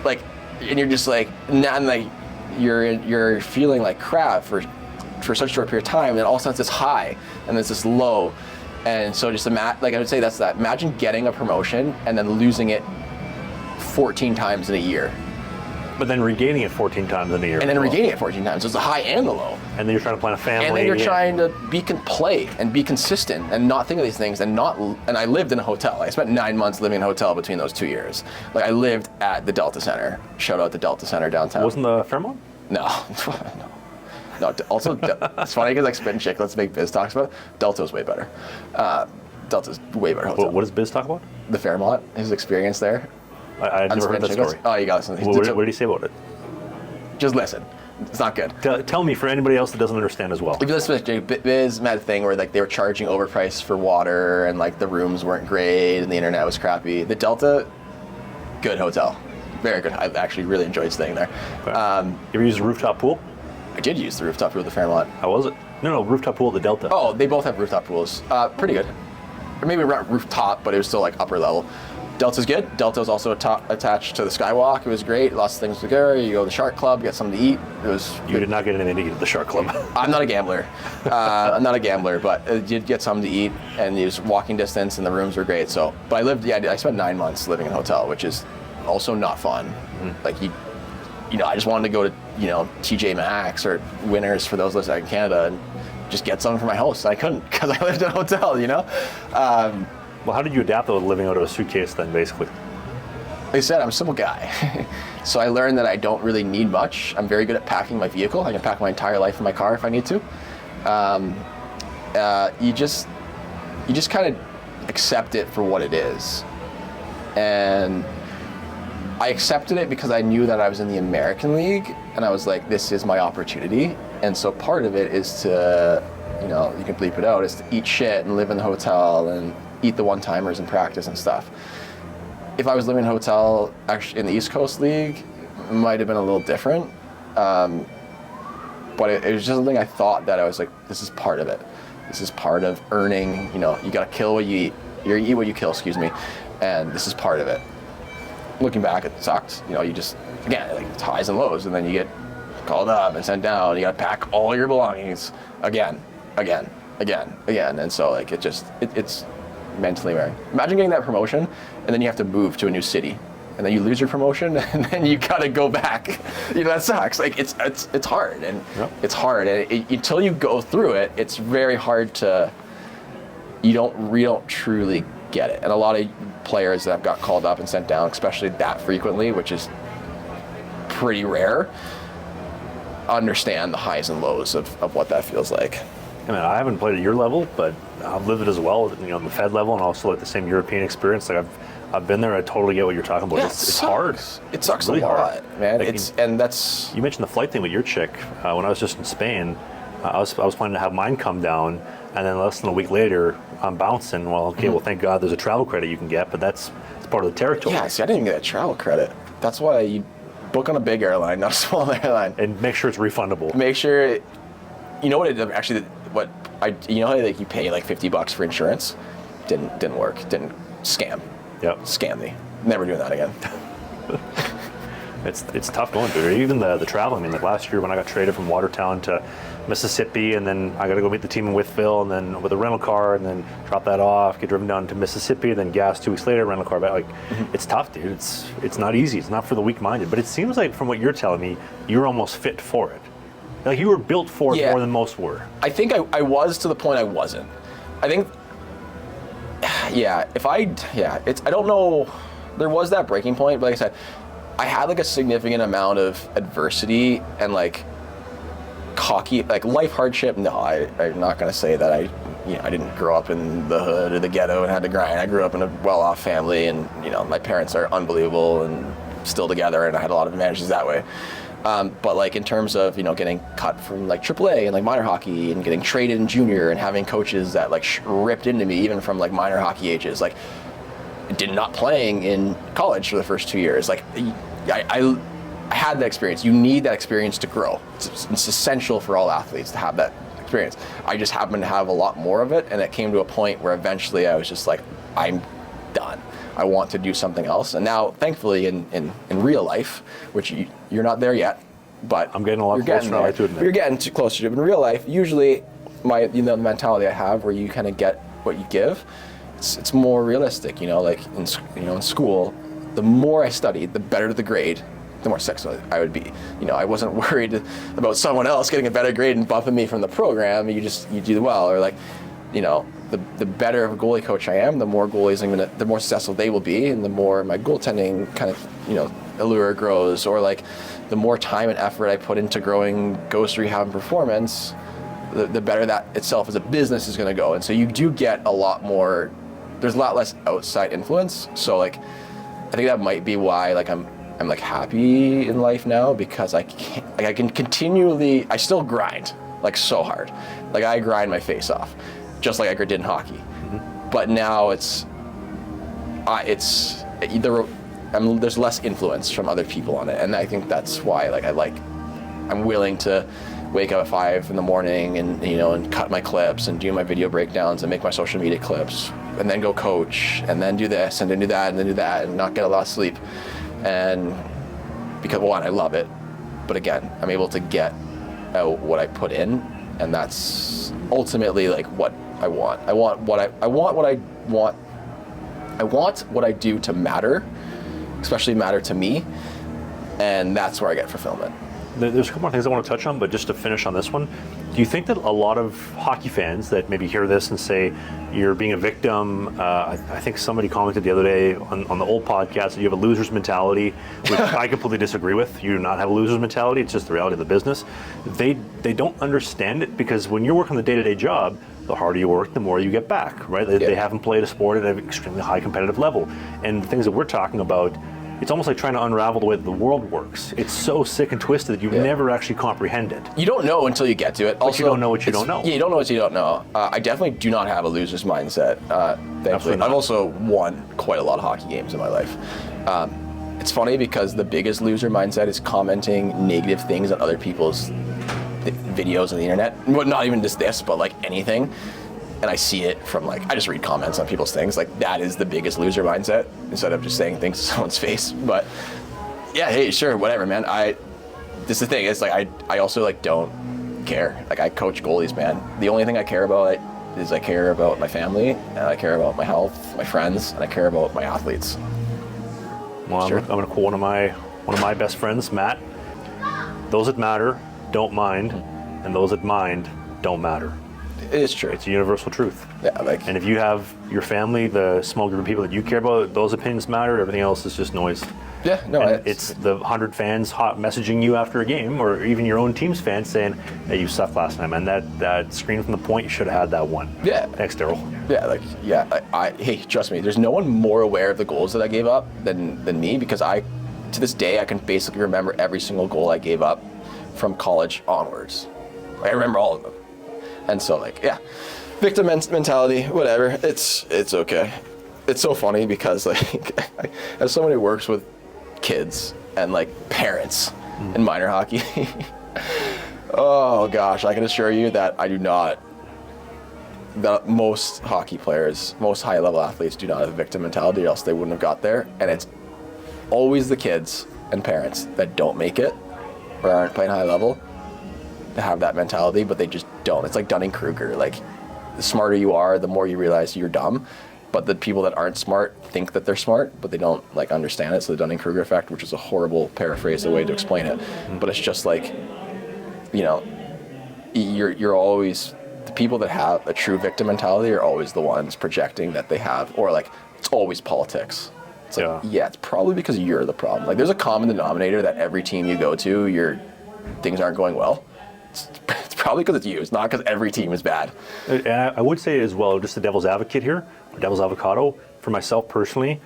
[SPEAKER 4] Like, and you're just like, and like you're feeling like crap for such a short period of time, and then all of a sudden it's this high and there's this low. And so just like I would say that's that. Imagine getting a promotion and then losing it 14 times in a year.
[SPEAKER 3] But then regaining it 14 times in a year.
[SPEAKER 4] And then regaining it 14 times. So it's the high and the low.
[SPEAKER 3] And then you're trying to plan a family.
[SPEAKER 4] And then you're trying to play and be consistent and not think of these things and I lived in a hotel. I spent 9 months living in a hotel between those 2 years. Like, I lived at the Delta Center. Shout out the Delta Center downtown.
[SPEAKER 3] Wasn't the Fairmont?
[SPEAKER 4] No. No. Also, it's funny because like spitting chick, let's make Biz talks about it. Delta's way better. Delta's way better hotel.
[SPEAKER 3] What does Biz talk about?
[SPEAKER 4] The Fairmont, his experience there.
[SPEAKER 3] I've never heard that story.
[SPEAKER 4] Oh, you got to listen.
[SPEAKER 3] What did he say about it?
[SPEAKER 4] Just listen. It's not good.
[SPEAKER 3] Tell me, for anybody else that doesn't understand as well.
[SPEAKER 4] If you listen to Biz had a thing where like they were charging overpriced for water and like the rooms weren't great and the internet was crappy. The Delta, good hotel. Very good. I actually really enjoyed staying there.
[SPEAKER 3] Okay. You ever use a rooftop pool?
[SPEAKER 4] I did use the rooftop pool at the Fairmont.
[SPEAKER 3] How was it? No, rooftop pool at the Delta.
[SPEAKER 4] Oh, they both have rooftop pools. Pretty good. Or maybe not rooftop, but it was still like upper level. Delta's good. Delta's also attached to the Skywalk. It was great. Lots of things to go. You go to the Shark Club, get something to eat. It was.
[SPEAKER 3] You did not get anything to eat at the Shark Club.
[SPEAKER 4] I'm not a gambler. But I did get something to eat, and it was walking distance, and the rooms were great. So, but I spent 9 months living in a hotel, which is also not fun. Like I just wanted to go to TJ Maxx or Winners for those listening in Canada and just get something for my house. I couldn't because I lived in a hotel.
[SPEAKER 3] Well, how did you adapt to living out of a suitcase then, basically?
[SPEAKER 4] Like I said, I'm a simple guy. So I learned that I don't really need much. I'm very good at packing my vehicle. I can pack my entire life in my car if I need to. You just kind of accept it for what it is. And I accepted it because I knew that I was in the American League, and I was like, this is my opportunity. And so part of it is to, you can bleep it out, is to eat shit and live in the hotel and eat the one-timers and practice and stuff. If I was living in a hotel actually in the East Coast League, it might have been a little different. But it was just something I thought that I was like, this is part of it. This is part of earning, you got to kill what you eat. You eat what you kill, and this is part of it. Looking back, it sucked. You just, again, like it's highs and lows, and then you get called up and sent down. You got to pack all your belongings again. And so like it's mentally wearing. Imagine getting that promotion, and then you have to move to a new city, and then you lose your promotion, and then you gotta go back. That sucks. Like it's hard, and it's hard, and until you go through it, it's very hard to. You don't truly get it, and a lot of players that have got called up and sent down, especially that frequently, which is pretty rare, understand the highs and lows of what that feels like.
[SPEAKER 3] I haven't played at your level, but I've lived it as well, the Fed level, and also like the same European experience. Like I've been there. I totally get what you're talking about.
[SPEAKER 4] Yeah,
[SPEAKER 3] it's hard.
[SPEAKER 4] It sucks
[SPEAKER 3] really
[SPEAKER 4] a lot,
[SPEAKER 3] hard.
[SPEAKER 4] man.
[SPEAKER 3] Like,
[SPEAKER 4] And that's.
[SPEAKER 3] You mentioned the flight thing with your chick. When I was just in Spain, I was planning to have mine come down, and then less than a week later, I'm bouncing. Well, thank God there's a travel credit you can get, but it's part of the territory.
[SPEAKER 4] Yeah, see, I didn't even get a travel credit. That's why you book on a big airline, not a small airline.
[SPEAKER 3] And make sure it's refundable.
[SPEAKER 4] Make sure. How like you pay like $50 for insurance? Didn't work. Didn't scam.
[SPEAKER 3] Yep.
[SPEAKER 4] Scam me. Never doing that again.
[SPEAKER 3] It's tough going through it. Even the travel. Like last year when I got traded from Watertown to Mississippi, and then I got to go meet the team in Wytheville, and then with a rental car, and then drop that off, get driven down to Mississippi, and then gas 2 weeks later, rental car back. Like, It's tough, dude. It's not easy. It's not for the weak-minded. But it seems like from what you're telling me, you're almost fit for it. Like you were built for it more than most were.
[SPEAKER 4] I think I was to the point I wasn't. I think I don't know. There was that breaking point, but like I said, I had like a significant amount of adversity and like hockey, like life hardship. No, I'm not gonna say that I didn't grow up in the hood or the ghetto and had to grind. I grew up in a well-off family, and my parents are unbelievable and still together, and I had a lot of advantages that way. But like in terms of getting cut from like AAA and like minor hockey and getting traded in junior and having coaches that like ripped into me even from like minor hockey ages, like did not playing in college for the first 2 years. Like I had that experience. You need that experience to grow. It's essential for all athletes to have that experience. I just happened to have a lot more of it, and it came to a point where eventually I was just like, I'm done. I want to do something else. And now, thankfully, in real life, which you're not there yet, but
[SPEAKER 3] I'm getting a lot closer now, I have to admit.
[SPEAKER 4] You're getting too closer to it. In real life, usually the mentality I have where you kind of get what you give, it's more realistic. Like in school, the more I studied, the better the grade, the more successful I would be. I wasn't worried about someone else getting a better grade and bumping me from the program. You do well, or like, the better of a goalie coach I am, the more goalies the more successful they will be, and the more my goaltending kind of allure grows, or like the more time and effort I put into growing Ghost Rehab and performance, the better that itself as a business is going to go. And so you do get a lot more. There's a lot less outside influence. So like, I think that might be why like I'm like happy in life now, because I can continually, I still grind like so hard. Like I grind my face off, just like I did in hockey. Mm-hmm. But now there's less influence from other people on it, and I think that's why I'm willing to wake up at 5 in the morning and and cut my clips and do my video breakdowns and make my social media clips, and then go coach, and then do this and then do that and then do that, and not get a lot of sleep. And because one, I love it, but again, I'm able to get out what I put in, and that's ultimately like what I want. I want what I do to matter, especially matter to me, and that's where I get fulfillment.
[SPEAKER 3] There's a couple more things I want to touch on, but just to finish on this one, do you think that a lot of hockey fans that maybe hear this and say you're being a victim, I think somebody commented the other day on the old podcast that you have a loser's mentality, which I completely disagree with. You do not have a loser's mentality. It's just the reality of the business. They don't understand it, because when you're working the day-to-day job, the harder you work, the more you get back, right? They haven't played a sport at an extremely high competitive level. And the things that we're talking about, it's almost like trying to unravel the way that the world works. It's so sick and twisted that you never actually comprehend it.
[SPEAKER 4] You don't know until you get to it.
[SPEAKER 3] But you don't know what you don't know.
[SPEAKER 4] Yeah, you don't know what you don't know. I definitely do not have a loser's mindset, thankfully. I've also won quite a lot of hockey games in my life. It's funny because the biggest loser mindset is commenting negative things on other people's videos on the internet. Well, not even just this, but like anything. And I see it from I just read comments on people's things. Like, that is the biggest loser mindset, instead of just saying things to someone's face. But yeah, hey, sure, whatever, man. This is the thing, it's like, I also don't care. Like, I coach goalies, man. The only thing I care about is I care about my family, and I care about my health, my friends, and I care about my athletes.
[SPEAKER 3] Well, sure. I'm going to quote one of my best friends, Matt. Those that matter don't mind, and those that mind don't matter.
[SPEAKER 4] It is true.
[SPEAKER 3] It's a universal truth.
[SPEAKER 4] Yeah,
[SPEAKER 3] and if you have your family, the small group of people that you care about, those opinions matter. Everything else is just noise.
[SPEAKER 4] Yeah, no,
[SPEAKER 3] it's the 100 fans hot messaging you after a game, or even your own team's fans saying, "Hey, you sucked last night, man. That screen from the point, you should have had that one."
[SPEAKER 4] Yeah.
[SPEAKER 3] Thanks, Daryl.
[SPEAKER 4] Yeah, hey, trust me. There's no one more aware of the goals that I gave up than me, because to this day, I can basically remember every single goal I gave up from college onwards. I remember all of them. And so victim mentality, whatever, it's okay. It's so funny because as someone who works with kids and parents in minor hockey, oh gosh, I can assure you that that most hockey players, most high level athletes do not have a victim mentality, or else they wouldn't have got there. And it's always the kids and parents that don't make it or aren't playing high level to have that mentality, but they just don't. It's like Dunning-Kruger. The smarter you are, the more you realize you're dumb. But the people that aren't smart think that they're smart, but they don't understand it. So the Dunning-Kruger effect, which is a horrible paraphrase, a way to explain it. But it's just you're always the people that have a true victim mentality are always the ones projecting that they have, or like it's always politics. It's like, yeah, it's probably because you're the problem. Like there's a common denominator that every team you go to, things aren't going well. It's probably because it's you. It's not because every team is bad.
[SPEAKER 3] And I would say as well, just the devil's advocate here, or devil's avocado, for myself personally,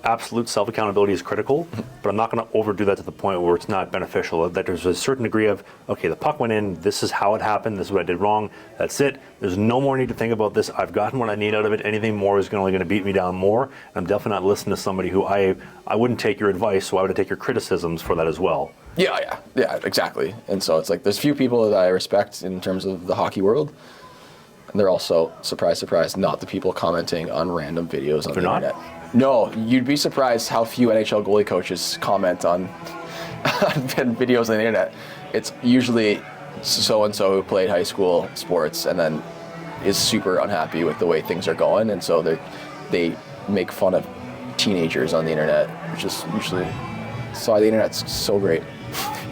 [SPEAKER 3] absolute self-accountability is critical, but I'm not going to overdo that to the point where it's not beneficial. That there's a certain degree of, okay, the puck went in, this is how it happened, this is what I did wrong, that's it. There's no more need to think about this. I've gotten what I need out of it. Anything more is only going to beat me down more. And I'm definitely not listening to somebody who I wouldn't take your advice, so I would take your criticisms for that as well.
[SPEAKER 4] Yeah, exactly. And so it's like there's few people that I respect in terms of the hockey world. And they're also, surprise, surprise, not the people commenting on random videos on the internet. No, you'd be surprised how few NHL goalie coaches comment on videos on the internet. It's usually so-and-so who played high school sports and then is super unhappy with the way things are going, and so they make fun of teenagers on the internet, which is usually, so the internet's so great.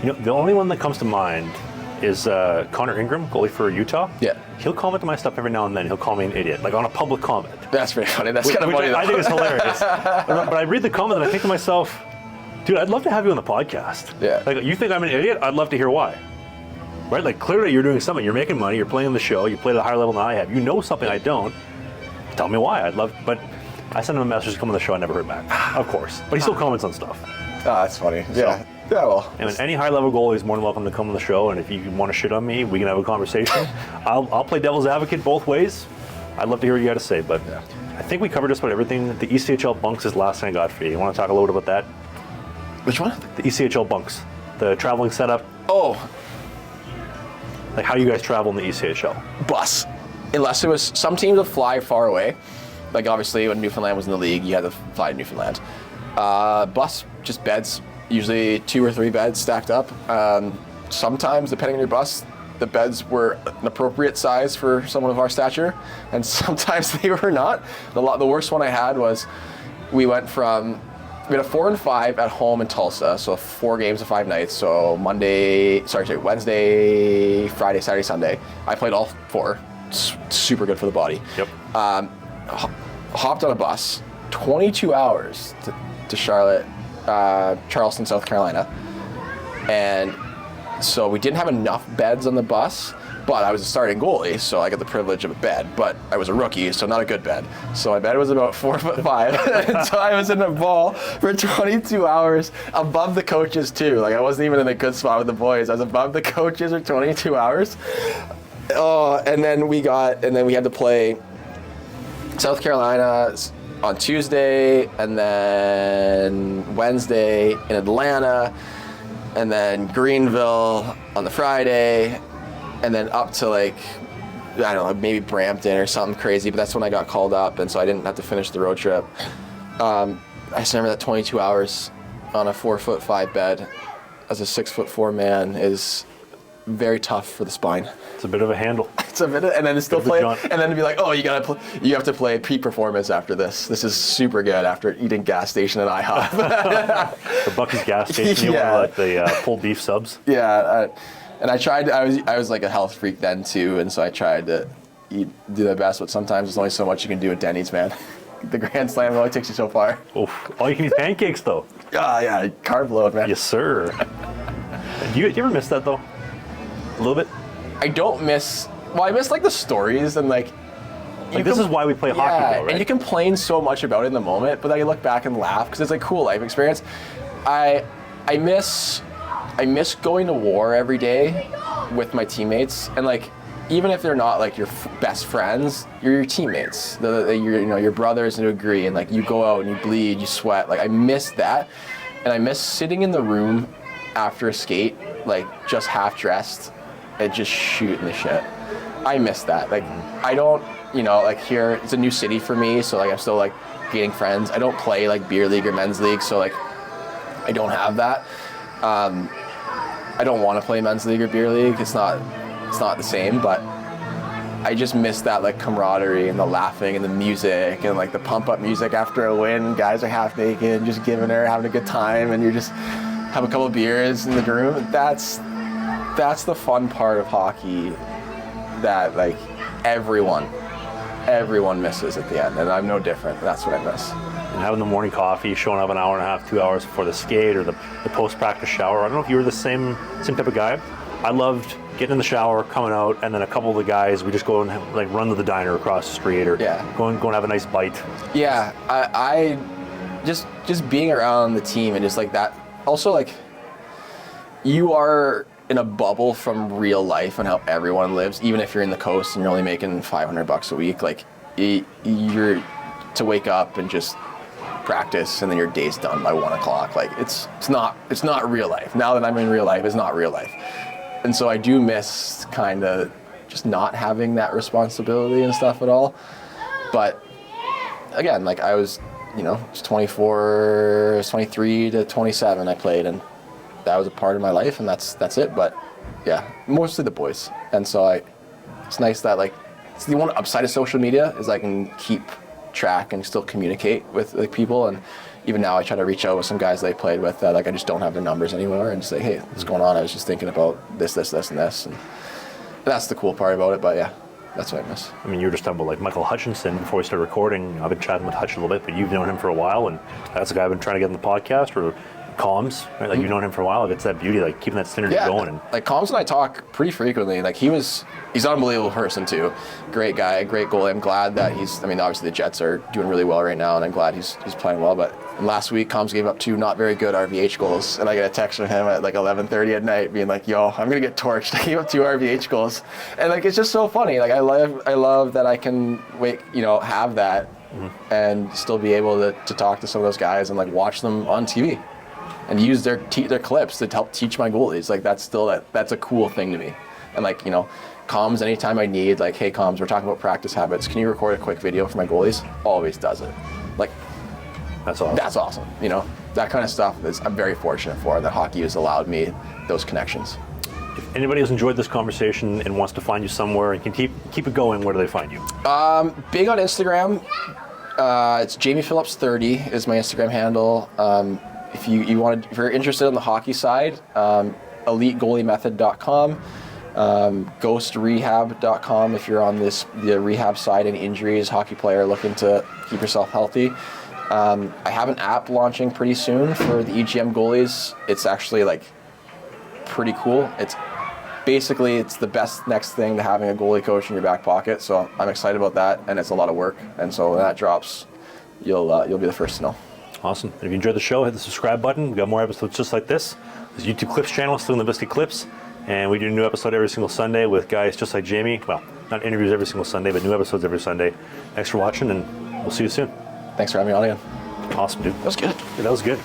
[SPEAKER 3] You know, the only one that comes to mind is Connor Ingram, goalie for Utah.
[SPEAKER 4] Yeah.
[SPEAKER 3] He'll comment to my stuff every now and then. He'll call me an idiot, like on a public comment.
[SPEAKER 4] That's pretty funny. That's kind of funny.
[SPEAKER 3] I think it's hilarious. But I read the comment and I think to myself, dude, I'd love to have you on the podcast.
[SPEAKER 4] Yeah.
[SPEAKER 3] Like, you think I'm an idiot? I'd love to hear why. Right? Like, clearly you're doing something. You're making money. You're playing the show. You play at a higher level than I have. You know something I don't. Tell me why. I'd love, but I sent him a message to come on the show. I never heard back. Of course. But he still comments on stuff.
[SPEAKER 4] Oh, that's funny. Yeah. Yeah, well.
[SPEAKER 3] And any high-level goalie is more than welcome to come on the show, and if you want to shit on me, we can have a conversation. I'll play devil's advocate both ways. I'd love to hear what you got to say, but yeah. I think we covered just about everything. The ECHL bunks is the last thing I got for you. You want to talk a little bit about that?
[SPEAKER 4] Which one?
[SPEAKER 3] The ECHL bunks. The traveling setup.
[SPEAKER 4] Oh.
[SPEAKER 3] Like, how do you guys travel in the ECHL?
[SPEAKER 4] Bus. Unless it was, some teams would fly far away. Like, obviously, when Newfoundland was in the league, you had to fly to Newfoundland. Bus, just beds. Usually 2 or 3 beds stacked up. Sometimes, depending on your bus, the beds were an appropriate size for someone of our stature, and sometimes they were not. The worst one I had was we had a 4 and 5 at home in Tulsa, so 4 games of 5 nights. So Wednesday, Friday, Saturday, Sunday. I played all 4. Super good for the body.
[SPEAKER 3] Yep.
[SPEAKER 4] Hopped on a bus, 22 hours to Charlotte. Charleston, South Carolina, and so we didn't have enough beds on the bus, but I was a starting goalie, so I got the privilege of a bed, but I was a rookie, so not a good bed. So my bed was about 4'5", and so I was in a ball for 22 hours above the coaches too. Like I wasn't even in a good spot with the boys. I was above the coaches for 22 hours. And then we had to play South Carolina on Tuesday, and then Wednesday in Atlanta, and then Greenville on the Friday, and then up to I don't know, maybe Brampton or something crazy, but that's when I got called up, and so I didn't have to finish the road trip. I just remember that 22 hours on a 4'5" bed as a 6'4" man is very tough for the spine.
[SPEAKER 3] It's a bit of a handle.
[SPEAKER 4] It's a bit, and then to still play, and then to be like, oh, you have to play peak performance after this. This is super good after eating gas station at IHOP.
[SPEAKER 3] The Buc-ee's gas station.
[SPEAKER 4] Yeah.
[SPEAKER 3] Like the pulled beef subs.
[SPEAKER 4] Yeah, and I tried. I was like a health freak then too, and so I tried to do the best. But sometimes there's only so much you can do at Denny's, man. The Grand Slam only takes you so far.
[SPEAKER 3] Oof. All you can eat pancakes though.
[SPEAKER 4] Yeah, carb load, man.
[SPEAKER 3] Yes, sir. Do you ever miss that though? A little bit?
[SPEAKER 4] I don't miss. Well, I miss like the stories and like.
[SPEAKER 3] This is why we play hockey, though, right?
[SPEAKER 4] And you complain so much about it in the moment, but then you look back and laugh because it's like cool life experience. I miss going to war every day with my teammates, and like even if they're not like your best friends, you're your teammates. You're your brothers to a degree, and like you go out and you bleed, you sweat. Like I miss that, and I miss sitting in the room after a skate, like just half dressed and just shooting the shit. I miss that. Like I don't, like here it's a new city for me, so like I'm still like gaining friends. I don't play like beer league or men's league, so like I don't have that. I don't want to play men's league or beer league. It's not the same, but I just miss that like camaraderie and the laughing and the music and like the pump up music after a win. Guys are half naked, just giving her, having a good time, and you're just have a couple of beers in the room. That's the fun part of hockey that like everyone misses at the end, and I'm no different. That's what I miss.
[SPEAKER 3] And having the morning coffee, showing up an hour and a half, 2 hours before the skate or the post-practice shower. I don't know if you were the same type of guy. I loved getting in the shower, coming out, and then a couple of the guys, we just go and run to the diner across the street or go and have a nice bite.
[SPEAKER 4] Yeah, I just being around the team and just like that. Also, like, you are in a bubble from real life and how everyone lives. Even if you're in the coast and you're only making $500 a week, like you're to wake up and just practice and then your day's done by 1 o'clock. Like it's not real life. Now that I'm in real life, it's not real life. And so I do miss kind of just not having that responsibility and stuff at all. But again, like I was, it's 23 to 27 I played, and that was a part of my life, and that's it. But yeah, mostly the boys. And so it's nice that like, it's the one upside of social media is I can keep track and still communicate with people. And even now I try to reach out with some guys that I played with that like I just don't have their numbers anymore and just say, hey, what's going on? I was just thinking about this, and this. And that's the cool part about it. But yeah, that's what I miss.
[SPEAKER 3] I mean, you were just talking about like Michael Hutchinson before we started recording. I've been chatting with Hutch a little bit, but you've known him for a while, and that's the guy I've been trying to get on the podcast or comms, right? Like you've known him for a while. It's that beauty, like keeping that synergy going. And
[SPEAKER 4] like comms and I talk pretty frequently. Like he's an unbelievable person too. Great guy, great goalie. I'm glad that obviously the Jets are doing really well right now, and I'm glad he's playing well. But last week, comms gave up 2 not very good RVH goals, and I get a text from him at like 11:30 at night, being like, "Yo, I'm gonna get torched. I gave up 2 RVH goals," and like it's just so funny. Like I love that I can have that and still be able to talk to some of those guys and like watch them on TV. And use their clips to help teach my goalies. Like that's a cool thing to me. And like comms anytime I need, like, hey comms, we're talking about practice habits. Can you record a quick video for my goalies? Always does it. Like
[SPEAKER 3] that's awesome.
[SPEAKER 4] That's awesome. That kind of stuff I'm very fortunate for that hockey has allowed me those connections.
[SPEAKER 3] If anybody has enjoyed this conversation and wants to find you somewhere and can keep it going, where do they find you?
[SPEAKER 4] Big on Instagram. It's Jamie Phillips 30 is my Instagram handle. If you're interested in the hockey side, elitegoaliemethod.com, ghostrehab.com if you're on the rehab side and injuries, hockey player looking to keep yourself healthy. I have an app launching pretty soon for the EGM goalies. It's actually like pretty cool. It's the best next thing to having a goalie coach in your back pocket. So I'm excited about that, and it's a lot of work. And so when that drops, you'll be the first to know.
[SPEAKER 3] Awesome. If you enjoyed the show, hit the subscribe button. We've got more episodes just like this. There's a YouTube Clips channel, still in the Biscuit Clips. And we do a new episode every single Sunday with guys just like Jamie. Well, not interviews every single Sunday, but new episodes every Sunday. Thanks for watching, and we'll see you soon.
[SPEAKER 4] Thanks for having me on again.
[SPEAKER 3] Awesome, dude.
[SPEAKER 4] That was good.
[SPEAKER 3] Yeah, that was good.